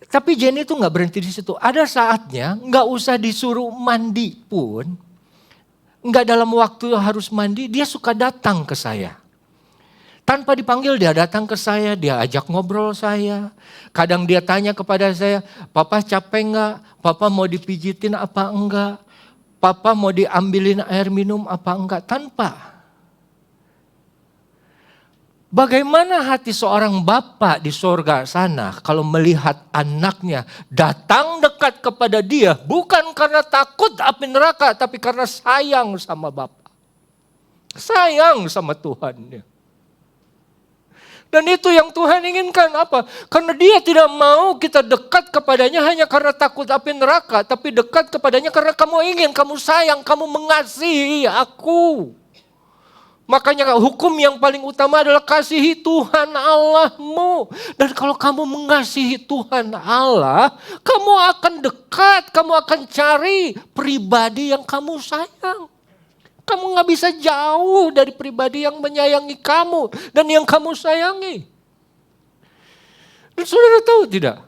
S5: Tapi Jenny itu nggak berhenti di situ. Ada saatnya nggak usah disuruh mandi pun, nggak dalam waktu harus mandi, dia suka datang ke saya. Tanpa dipanggil dia datang ke saya, dia ajak ngobrol saya. Kadang dia tanya kepada saya, Papa capek nggak? Papa mau dipijitin apa enggak? Papa mau diambilin air minum apa enggak? Tanpa. Bagaimana hati seorang bapak di sorga sana kalau melihat anaknya datang dekat kepada dia. Bukan karena takut api neraka, tapi karena sayang sama bapak. Sayang sama Tuhannya. Dan itu yang Tuhan inginkan apa? Karena dia tidak mau kita dekat kepadanya hanya karena takut api neraka. Tapi dekat kepadanya karena kamu ingin, kamu sayang, kamu mengasihi aku. Makanya hukum yang paling utama adalah kasihi Tuhan Allahmu. Dan kalau kamu mengasihi Tuhan Allah, kamu akan dekat, kamu akan cari pribadi yang kamu sayang. Kamu gak bisa jauh dari pribadi yang menyayangi kamu dan yang kamu sayangi. Dan saudara tahu tidak?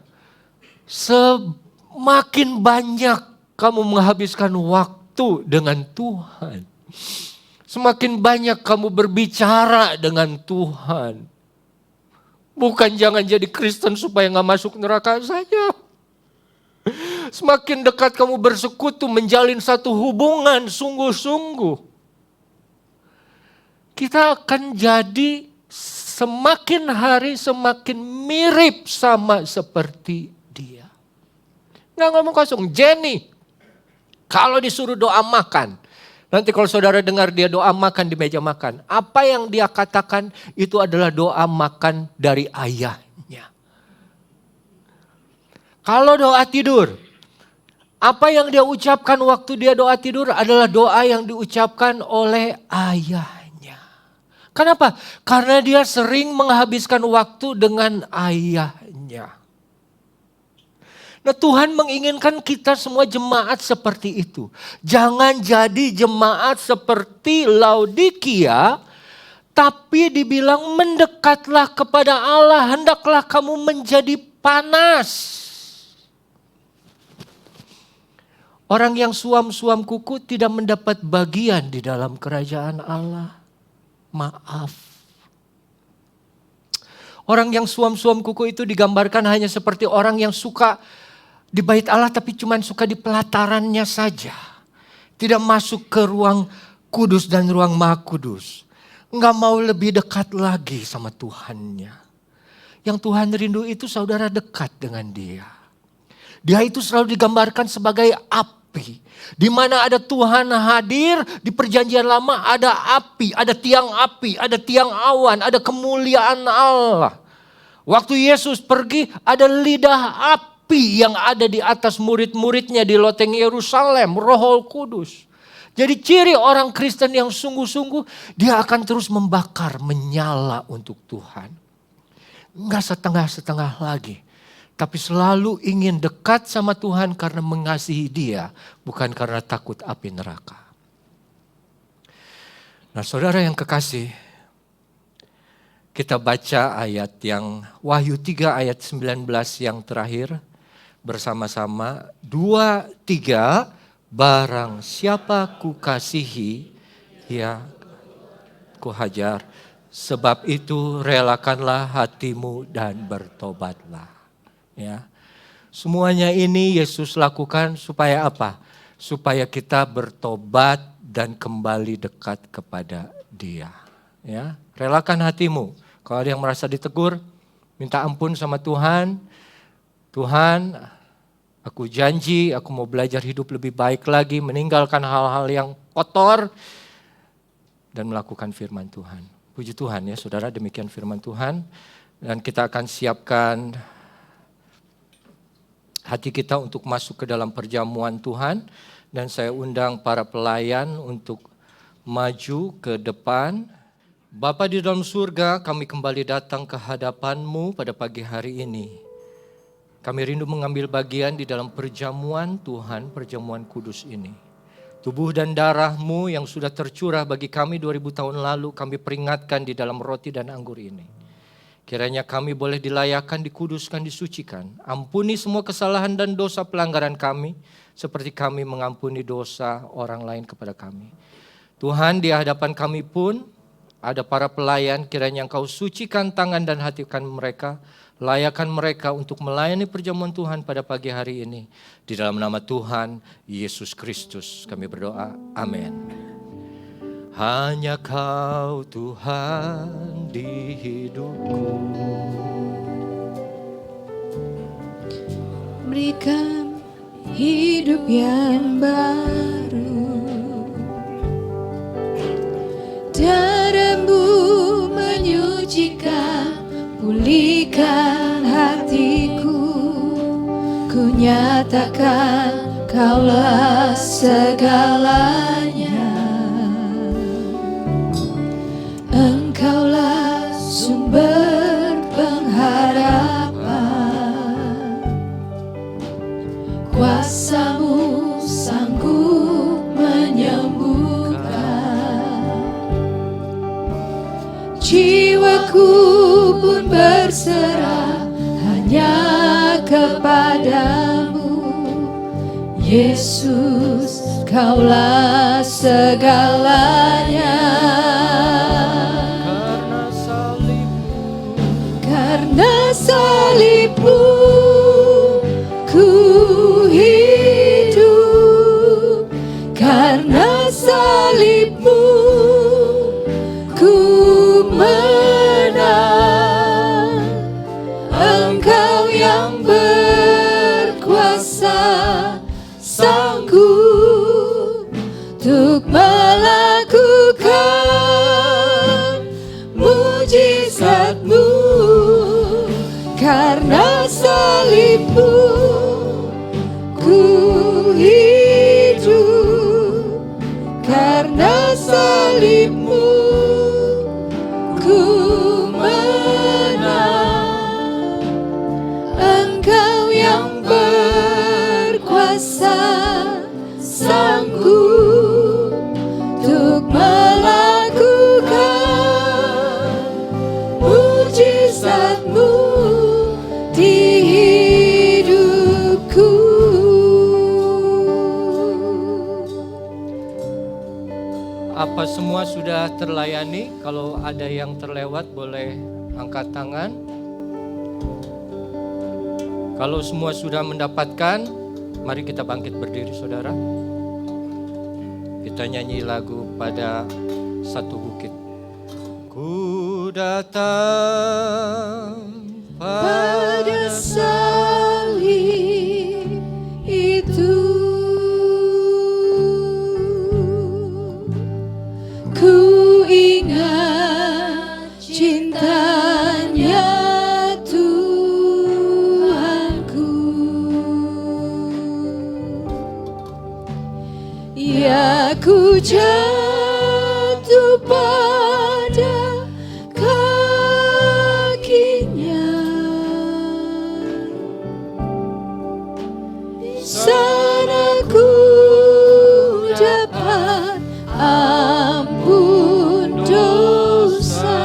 S5: Semakin banyak kamu menghabiskan waktu dengan Tuhan, semakin banyak kamu berbicara dengan Tuhan. Bukan jangan jadi Kristen supaya gak masuk neraka saja. Semakin dekat kamu bersekutu menjalin satu hubungan sungguh-sungguh, kita akan jadi semakin hari semakin mirip sama seperti dia. Nggak ngomong kosong. Jenny, kalau disuruh doa makan, nanti kalau saudara dengar dia doa makan di meja makan, apa yang dia katakan itu adalah doa makan dari ayahnya. Kalau doa tidur, apa yang dia ucapkan waktu dia doa tidur adalah doa yang diucapkan oleh ayahnya. Kenapa? Karena dia sering menghabiskan waktu dengan ayahnya. Nah, Tuhan menginginkan kita semua jemaat seperti itu. Jangan jadi jemaat seperti Laodikia, tapi dibilang mendekatlah kepada Allah, hendaklah kamu menjadi panas. Orang yang suam-suam kuku tidak mendapat bagian di dalam kerajaan Allah. Maaf. Orang yang suam-suam kuku itu digambarkan hanya seperti orang yang suka di bait Allah tapi cuma suka di pelatarannya saja. Tidak masuk ke ruang kudus dan ruang maha kudus. Enggak mau lebih dekat lagi sama Tuhannya. Yang Tuhan rindu itu saudara dekat dengan dia. Dia itu selalu digambarkan sebagai api. Di mana ada Tuhan hadir, di perjanjian lama ada api, ada tiang api, ada tiang awan, ada kemuliaan Allah. Waktu Yesus pergi ada lidah api yang ada di atas murid-muridnya di loteng Yerusalem, Roh Kudus. Jadi ciri orang Kristen yang sungguh-sungguh, dia akan terus membakar, menyala untuk Tuhan. Enggak setengah-setengah lagi. Tapi selalu ingin dekat sama Tuhan karena mengasihi dia. Bukan karena takut api neraka. Nah saudara yang kekasih. Kita baca ayat yang Wahyu 3 ayat 19 yang terakhir. Bersama-sama. 2, 3. Barang siapa ku kasihi. Ya ku hajar. Sebab itu relakanlah hatimu dan bertobatlah. Ya, semuanya ini Yesus lakukan supaya apa? Supaya kita bertobat dan kembali dekat kepada Dia. Ya, relakan hatimu. Kalau ada yang merasa ditegur, minta ampun sama Tuhan. Tuhan, aku janji, aku mau belajar hidup lebih baik lagi, meninggalkan hal-hal yang kotor dan melakukan firman Tuhan. Puji Tuhan ya, saudara, demikian firman Tuhan. Dan kita akan siapkan hati kita untuk masuk ke dalam perjamuan Tuhan. Dan saya undang para pelayan untuk maju ke depan. Bapa di dalam surga, kami kembali datang ke hadapan-Mu pada pagi hari ini. Kami rindu mengambil bagian di dalam perjamuan Tuhan, perjamuan kudus ini. Tubuh dan darah-Mu yang sudah tercurah bagi kami 2000 tahun lalu, kami peringatkan di dalam roti dan anggur ini. Kiranya kami boleh dilayakkan, dikuduskan, disucikan. Ampuni semua kesalahan dan dosa pelanggaran kami, seperti kami mengampuni dosa orang lain kepada kami. Tuhan, di hadapan kami pun ada para pelayan, kiranya Engkau sucikan tangan dan hati mereka, layakkan mereka untuk melayani perjamuan Tuhan pada pagi hari ini. Di dalam nama Tuhan Yesus Kristus kami berdoa, amin. Hanya Kau Tuhan di hidupku.
S1: Berikan hidup yang baru, darah-Mu menyucikan, pulihkan hatiku. Ku nyatakan Kaulah segalanya, Engkaulah sumber pengharapan. Kuasa-Mu sanggup menyembuhkan. Jiwaku pun berserah hanya kepadamu. Yesus, Kaulah segalanya. Karena salib-Mu ku hidup. Karena salib-Mu ku menang. Engkau yang berkuasa, sanggup untuk melakukan mujizat-Mu. Karena salib-Mu ku hidup. Karena salib-Mu ku menang. Engkau yang berkuasa, sanggup untuk melakukan mujizat-Mu di hidupku.
S5: Apa semua sudah terlayani? Kalau ada yang terlewat boleh angkat tangan. Kalau semua sudah mendapatkan, mari kita bangkit berdiri, saudara. Kita nyanyi lagu pada satu bukit. Ku datang
S1: Pada salib itu, ku ingat cintanya Tuhanku. Ya, ku jatuh pada kakinya. Di sana ku dapat ampun dosa.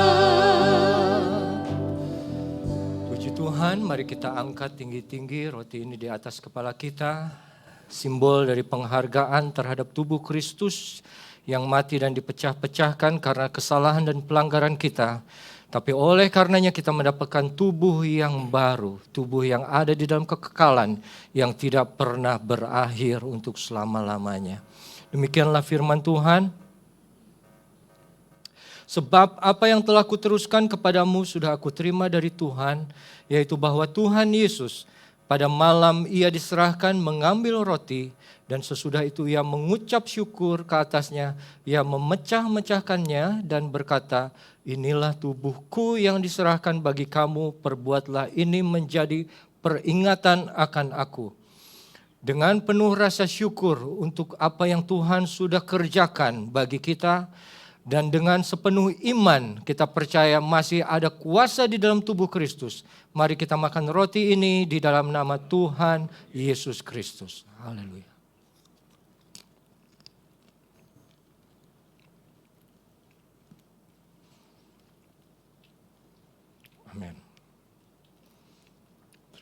S5: Puji Tuhan, mari kita angkat tinggi-tinggi roti ini di atas kepala kita. Simbol dari penghargaan terhadap tubuh Kristus yang mati dan dipecah-pecahkan karena kesalahan dan pelanggaran kita. Tapi oleh karenanya kita mendapatkan tubuh yang baru, tubuh yang ada di dalam kekekalan yang tidak pernah berakhir untuk selama-lamanya. Demikianlah firman Tuhan. Sebab apa yang telah kuteruskan kepadamu sudah aku terima dari Tuhan, yaitu bahwa Tuhan Yesus pada malam Ia diserahkan mengambil roti, dan sesudah itu Ia mengucap syukur ke atasnya, Ia memecah-mecahkannya dan berkata, inilah tubuhku yang diserahkan bagi kamu, perbuatlah ini menjadi peringatan akan aku. Dengan penuh rasa syukur untuk apa yang Tuhan sudah kerjakan bagi kita, dan dengan sepenuh iman kita percaya masih ada kuasa di dalam tubuh Kristus. Mari kita makan roti ini di dalam nama Tuhan Yesus Kristus. Haleluya.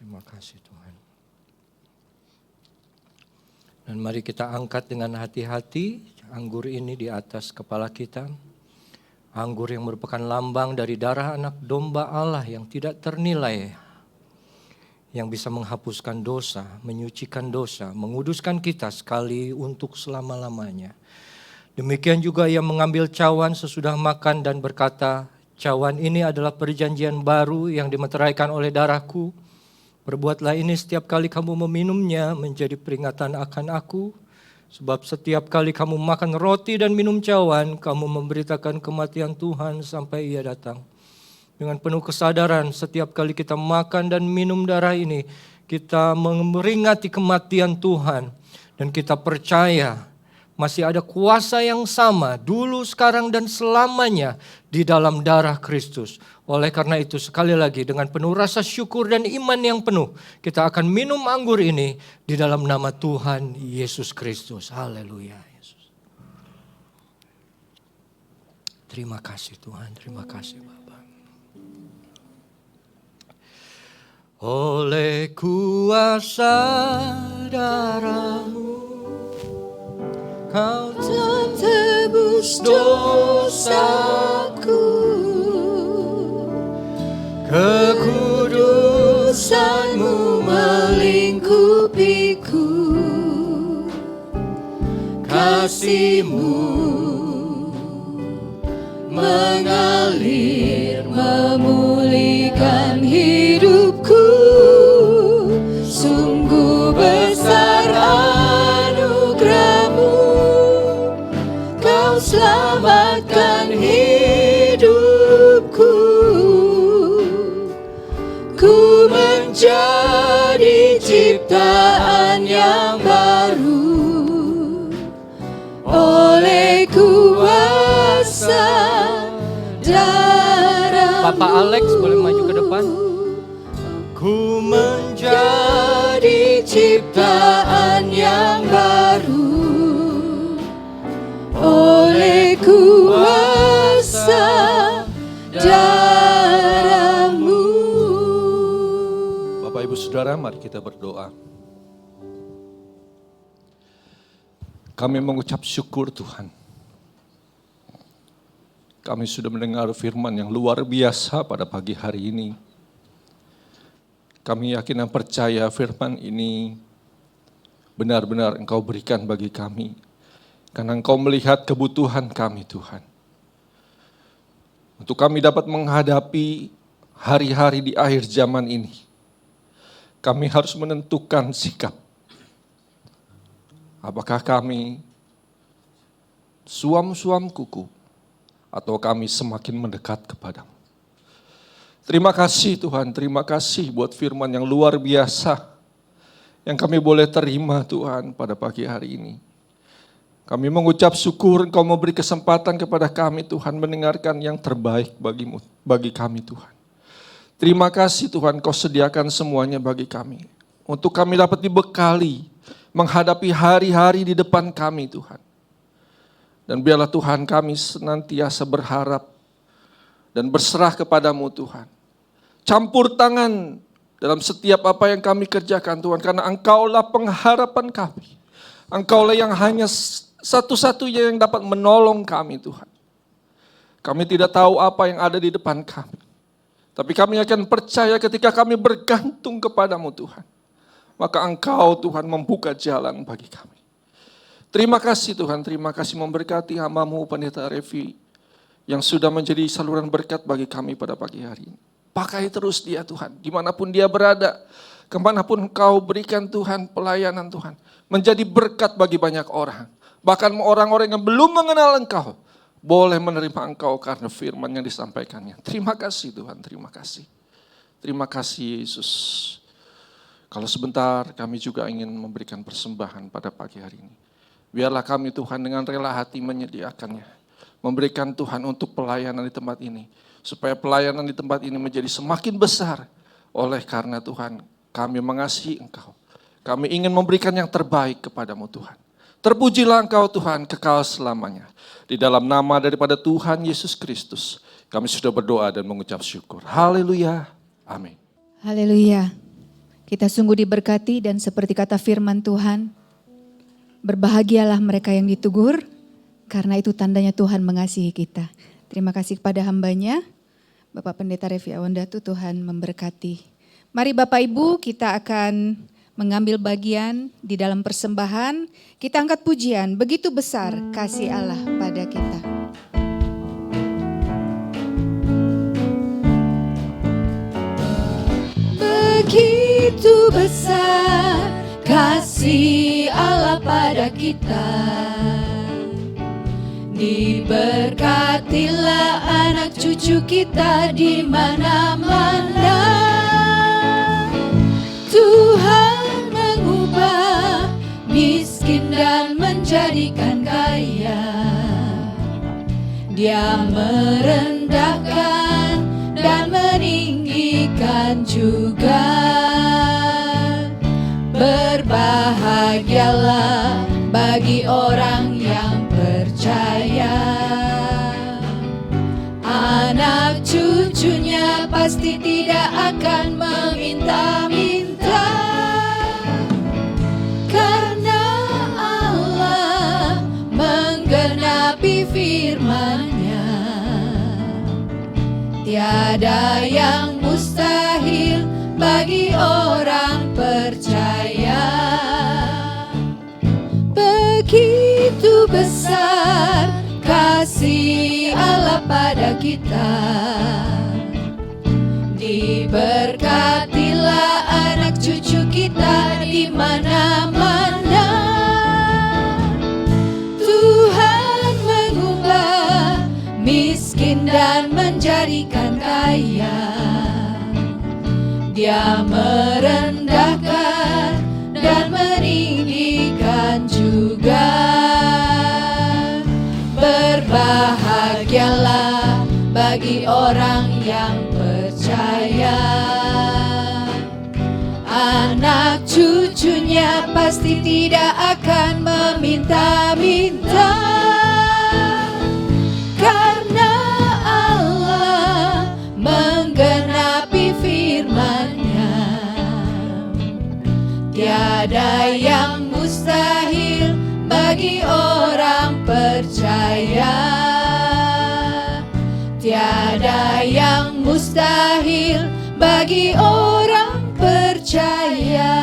S5: Terima kasih Tuhan. Dan mari kita angkat dengan hati-hati anggur ini di atas kepala kita. Anggur yang merupakan lambang dari darah anak domba Allah yang tidak ternilai. Yang bisa menghapuskan dosa, menyucikan dosa, menguduskan kita sekali untuk selama-lamanya. Demikian juga ia mengambil cawan sesudah makan dan berkata, cawan ini adalah perjanjian baru yang dimeteraikan oleh darahku. Perbuatlah ini setiap kali kamu meminumnya menjadi peringatan akan aku. Sebab setiap kali kamu makan roti dan minum cawan, kamu memberitakan kematian Tuhan sampai ia datang. Dengan penuh kesadaran setiap kali kita makan dan minum darah ini, kita memperingati kematian Tuhan. Dan kita percaya masih ada kuasa yang sama dulu, sekarang, dan selamanya di dalam darah Kristus. Oleh karena itu sekali lagi dengan penuh rasa syukur dan iman yang penuh, kita akan minum anggur ini di dalam nama Tuhan Yesus Kristus. Haleluya. Yesus. Terima kasih Tuhan, terima kasih Bapa. Oleh kuasa darah-Mu, Kau telah tebus dosaku, kekudusan-Mu melingkupiku, kasih-Mu mengalir memulihkan hidupku. Sungguh besar anugerah-Mu, Kau selamatkan hidupku. Ku menjadi ciptaan yang baru oleh kuasa darah-Mu. Papa Alex boleh maju ke depan. Ku menjadi ciptaan yang baru oleh kuasa darah-Mu.
S6: Bapak Ibu Saudara, mari kita berdoa. Kami mengucap syukur Tuhan. Kami sudah mendengar firman yang luar biasa pada pagi hari ini. Kami yakin dan percaya firman ini benar-benar Engkau berikan bagi kami. Karena Engkau melihat kebutuhan kami Tuhan. Untuk kami dapat menghadapi hari-hari di akhir zaman ini. Kami harus menentukan sikap. Apakah kami suam-suam kuku atau kami semakin mendekat kepadamu. Terima kasih Tuhan, terima kasih buat firman yang luar biasa yang kami boleh terima Tuhan pada pagi hari ini. Kami mengucap syukur Engkau memberi kesempatan kepada kami Tuhan mendengarkan yang terbaik bagi kami Tuhan. Terima kasih Tuhan Kau sediakan semuanya bagi kami. Untuk kami dapat dibekali menghadapi hari-hari di depan kami Tuhan. Dan biarlah Tuhan kami senantiasa berharap dan berserah kepadamu Tuhan. Campur tangan dalam setiap apa yang kami kerjakan Tuhan. Karena Engkaulah pengharapan kami. Engkaulah yang hanya satu-satunya yang dapat menolong kami Tuhan. Kami tidak tahu apa yang ada di depan kami. Tapi kami akan percaya ketika kami bergantung kepadamu Tuhan. Maka Engkau Tuhan membuka jalan bagi kami. Terima kasih Tuhan, terima kasih memberkati hamba-Mu Pendeta Revi yang sudah menjadi saluran berkat bagi kami pada pagi hari ini. Pakai terus dia Tuhan, dimanapun dia berada, kemanapun Engkau berikan Tuhan pelayanan Tuhan. Menjadi berkat bagi banyak orang. Bahkan orang-orang yang belum mengenal Engkau, boleh menerima Engkau karena firman yang disampaikannya. Terima kasih Tuhan, terima kasih. Terima kasih Yesus. Kalau sebentar kami juga ingin memberikan persembahan pada pagi hari ini. Biarlah kami Tuhan dengan rela hati menyediakannya. Memberikan Tuhan untuk pelayanan di tempat ini. Supaya pelayanan di tempat ini menjadi semakin besar. Oleh karena Tuhan kami mengasihi Engkau. Kami ingin memberikan yang terbaik kepadamu Tuhan. Terpujilah Engkau Tuhan kekal selamanya. Di dalam nama daripada Tuhan Yesus Kristus. Kami sudah berdoa dan mengucap syukur. Haleluya. Amin.
S1: Haleluya. Kita sungguh diberkati dan seperti kata firman Tuhan, berbahagialah mereka yang ditegur, karena itu tandanya Tuhan mengasihi kita. Terima kasih kepada hambanya, Bapak Pendeta Revi Awandatu, Tuhan memberkati. Mari Bapak Ibu, kita akan mengambil bagian di dalam persembahan. Kita angkat pujian, begitu besar kasih Allah pada kita. Begitu besar kasih Allah pada kita, diberkatilah anak cucu kita di mana-mana. Tuhan mengubah miskin dan menjadikan kaya. Dia merendahkan dan meninggikan juga. Berbahagialah bagi orang yang percaya. Anak cucunya pasti tidak akan meminta-minta, karena Allah menggenapi firman-Nya. Tiada yang mustahil bagi orang percaya. Begitu besar kasih Allah pada kita, diberkatilah anak cucu kita di mana-mana. Tuhan mengubah miskin dan menjadikan kaya. Dia merendahkan dan meninggikan juga. Berbahagialah bagi orang yang percaya. Anak cucunya pasti tidak akan meminta-minta, karena Allah menggenapi firman-Nya. Tiada yang mustahil bagi orang percaya. Tiada yang mustahil bagi orang percaya.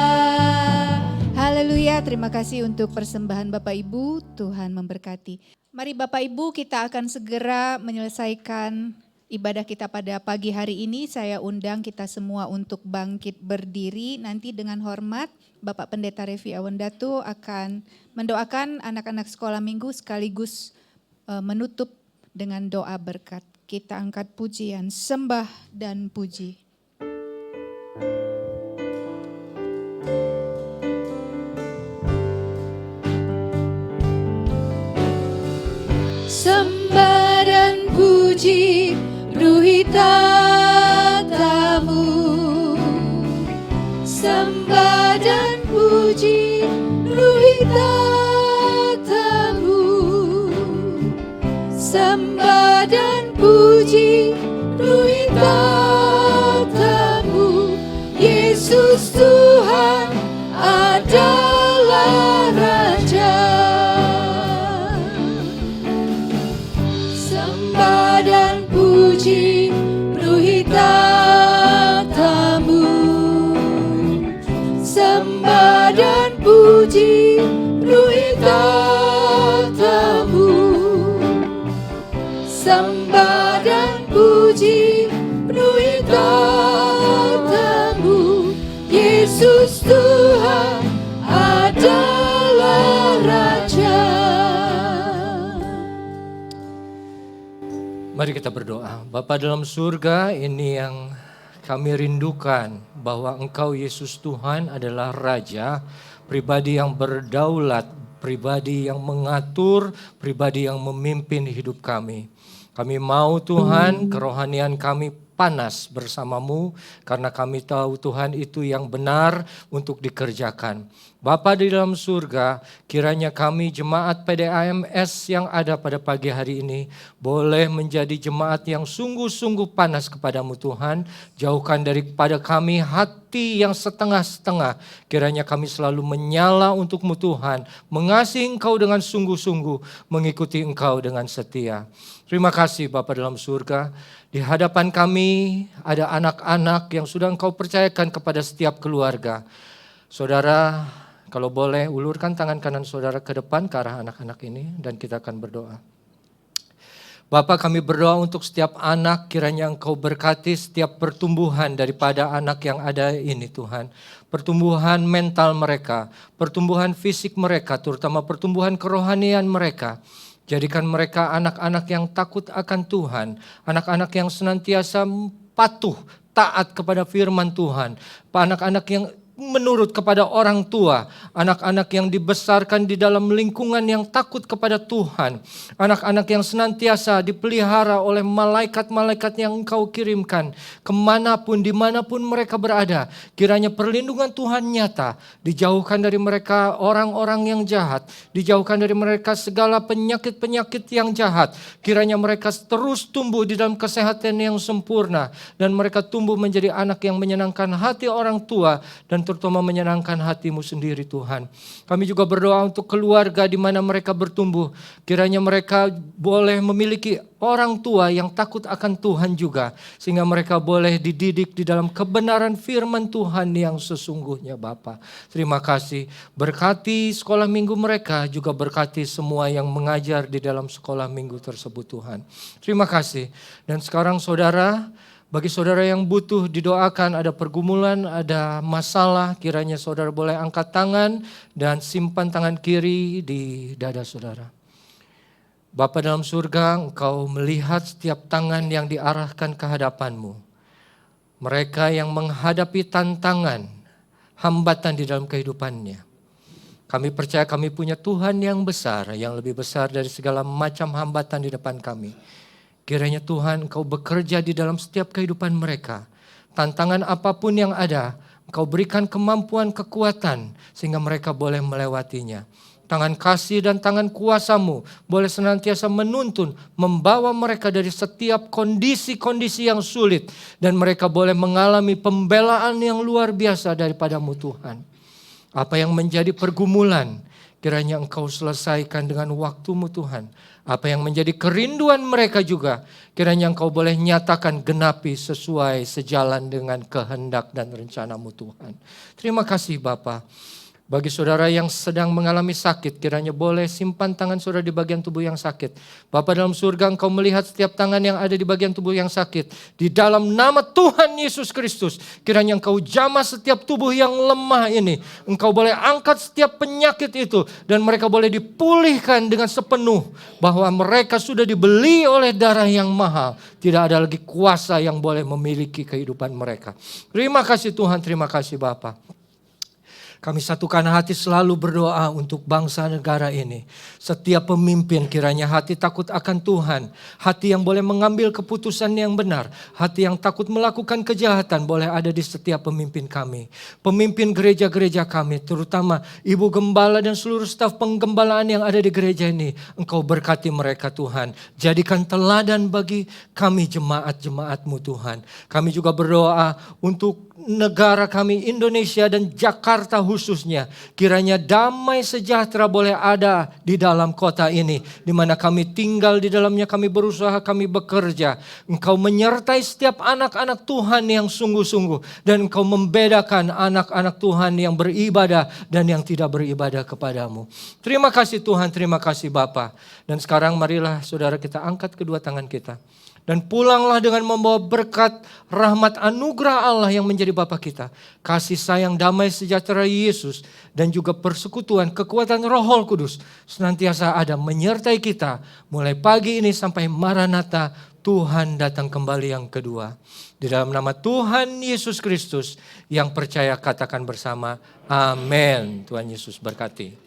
S1: Haleluya, terima kasih untuk persembahan Bapak Ibu, Tuhan memberkati. Mari Bapak Ibu, kita akan segera menyelesaikan ibadah kita pada pagi hari ini. Saya undang kita semua untuk bangkit berdiri. Nanti dengan hormat Bapak Pendeta Revi Awandatu akan mendoakan anak-anak sekolah minggu sekaligus menutup dengan doa berkat. Kita angkat pujian, sembah dan puji. Sembah dan puji ruhi tatamu. Sembah dan puji ruhi tatamu. Sembah dan puji ruhi tatamu. Yesus Tuhan adalah Raja. Sembah dan puji ruhi tatamu. Sembah dan puji ruhi tatamu. Sembah dan puji ruhi tatamu. Yesus Tuhan adalah Raja.
S5: Mari kita berdoa. Bapa dalam surga, ini yang kami rindukan, bahwa Engkau Yesus Tuhan adalah Raja, pribadi yang berdaulat, pribadi yang mengatur, pribadi yang memimpin hidup kami. Kami mau Tuhan, kerohanian kami panas bersamamu, karena kami tahu Tuhan itu yang benar untuk dikerjakan. Bapa di dalam surga, kiranya kami jemaat PDAMS yang ada pada pagi hari ini boleh menjadi jemaat yang sungguh-sungguh panas kepadamu Tuhan. Jauhkan daripada kami hati yang setengah-setengah. Kiranya kami selalu menyala untukmu Tuhan, mengasihi Engkau dengan sungguh-sungguh, mengikuti Engkau dengan setia. Terima kasih Bapa dalam surga. Di hadapan kami ada anak-anak yang sudah Engkau percayakan kepada setiap keluarga. Saudara, kalau boleh ulurkan tangan kanan saudara ke depan ke arah anak-anak ini dan kita akan berdoa. Bapa, kami berdoa untuk setiap anak, kiranya Engkau berkati setiap pertumbuhan daripada anak yang ada ini Tuhan. Pertumbuhan mental mereka, pertumbuhan fisik mereka, terutama pertumbuhan kerohanian mereka. Jadikan mereka anak-anak yang takut akan Tuhan, anak-anak yang senantiasa patuh, taat kepada firman Tuhan, anak-anak yang menurut kepada orang tua, anak-anak yang dibesarkan di dalam lingkungan yang takut kepada Tuhan, anak-anak yang senantiasa dipelihara oleh malaikat-malaikat yang Engkau kirimkan kemanapun, dimanapun mereka berada. Kiranya perlindungan Tuhan nyata, dijauhkan dari mereka orang-orang yang jahat, dijauhkan dari mereka segala penyakit-penyakit yang jahat. Kiranya mereka terus tumbuh di dalam kesehatan yang sempurna dan mereka tumbuh menjadi anak yang menyenangkan hati orang tua dan terutama menyenangkan hati-Mu sendiri Tuhan. Kami juga berdoa untuk keluarga di mana mereka bertumbuh. Kiranya mereka boleh memiliki orang tua yang takut akan Tuhan juga. Sehingga mereka boleh dididik di dalam kebenaran firman Tuhan yang sesungguhnya Bapa. Terima kasih. Berkati sekolah minggu mereka, juga berkati semua yang mengajar di dalam sekolah minggu tersebut Tuhan. Terima kasih. Dan sekarang saudara, bagi saudara yang butuh didoakan, ada pergumulan, ada masalah, kiranya saudara boleh angkat tangan dan simpan tangan kiri di dada saudara. Bapa dalam surga, Engkau melihat setiap tangan yang diarahkan ke hadapan-Mu. Mereka yang menghadapi tantangan, hambatan di dalam kehidupannya. Kami percaya kami punya Tuhan yang besar, yang lebih besar dari segala macam hambatan di depan kami. Kiranya Tuhan Engkau bekerja di dalam setiap kehidupan mereka. Tantangan apapun yang ada, Engkau berikan kemampuan, kekuatan, sehingga mereka boleh melewatinya. Tangan kasih dan tangan kuasa-Mu boleh senantiasa menuntun, membawa mereka dari setiap kondisi-kondisi yang sulit. Dan mereka boleh mengalami pembelaan yang luar biasa daripada-Mu Tuhan. Apa yang menjadi pergumulan, kiranya Engkau selesaikan dengan waktu-Mu Tuhan. Apa yang menjadi kerinduan mereka juga, kiranya Engkau boleh nyatakan genapi sesuai sejalan dengan kehendak dan rencana-Mu Tuhan. Terima kasih Bapa. Bagi saudara yang sedang mengalami sakit, kiranya boleh simpan tangan saudara di bagian tubuh yang sakit. Bapa dalam surga, Engkau melihat setiap tangan yang ada di bagian tubuh yang sakit. Di dalam nama Tuhan Yesus Kristus, kiranya Engkau jamah setiap tubuh yang lemah ini. Engkau boleh angkat setiap penyakit itu dan mereka boleh dipulihkan dengan sepenuh. Bahwa mereka sudah dibeli oleh darah yang mahal. Tidak ada lagi kuasa yang boleh memiliki kehidupan mereka. Terima kasih Tuhan, terima kasih Bapa. Kami satukan hati selalu berdoa untuk bangsa negara ini. Setiap pemimpin kiranya hati takut akan Tuhan. Hati yang boleh mengambil keputusan yang benar. Hati yang takut melakukan kejahatan boleh ada di setiap pemimpin kami. Pemimpin gereja-gereja kami, terutama Ibu Gembala dan seluruh staf penggembalaan yang ada di gereja ini. Engkau berkati mereka Tuhan. Jadikan teladan bagi kami jemaat-jemaat-Mu Tuhan. Kami juga berdoa untuk negara kami Indonesia dan Jakarta khususnya. Kiranya damai sejahtera boleh ada di dalam kota ini. Di mana kami tinggal di dalamnya, kami berusaha, kami bekerja. Engkau menyertai setiap anak-anak Tuhan yang sungguh-sungguh. Dan Engkau membedakan anak-anak Tuhan yang beribadah dan yang tidak beribadah kepadamu. Terima kasih Tuhan, terima kasih Bapa. Dan sekarang marilah saudara kita angkat kedua tangan kita. Dan pulanglah dengan membawa berkat, rahmat, anugerah Allah yang menjadi Bapa kita. Kasih sayang, damai, sejahtera Yesus. Dan juga persekutuan, kekuatan Roh Kudus. Senantiasa ada menyertai kita. Mulai pagi ini sampai Maranatha, Tuhan datang kembali yang kedua. Di dalam nama Tuhan Yesus Kristus yang percaya katakan bersama, amin. Tuhan Yesus berkati.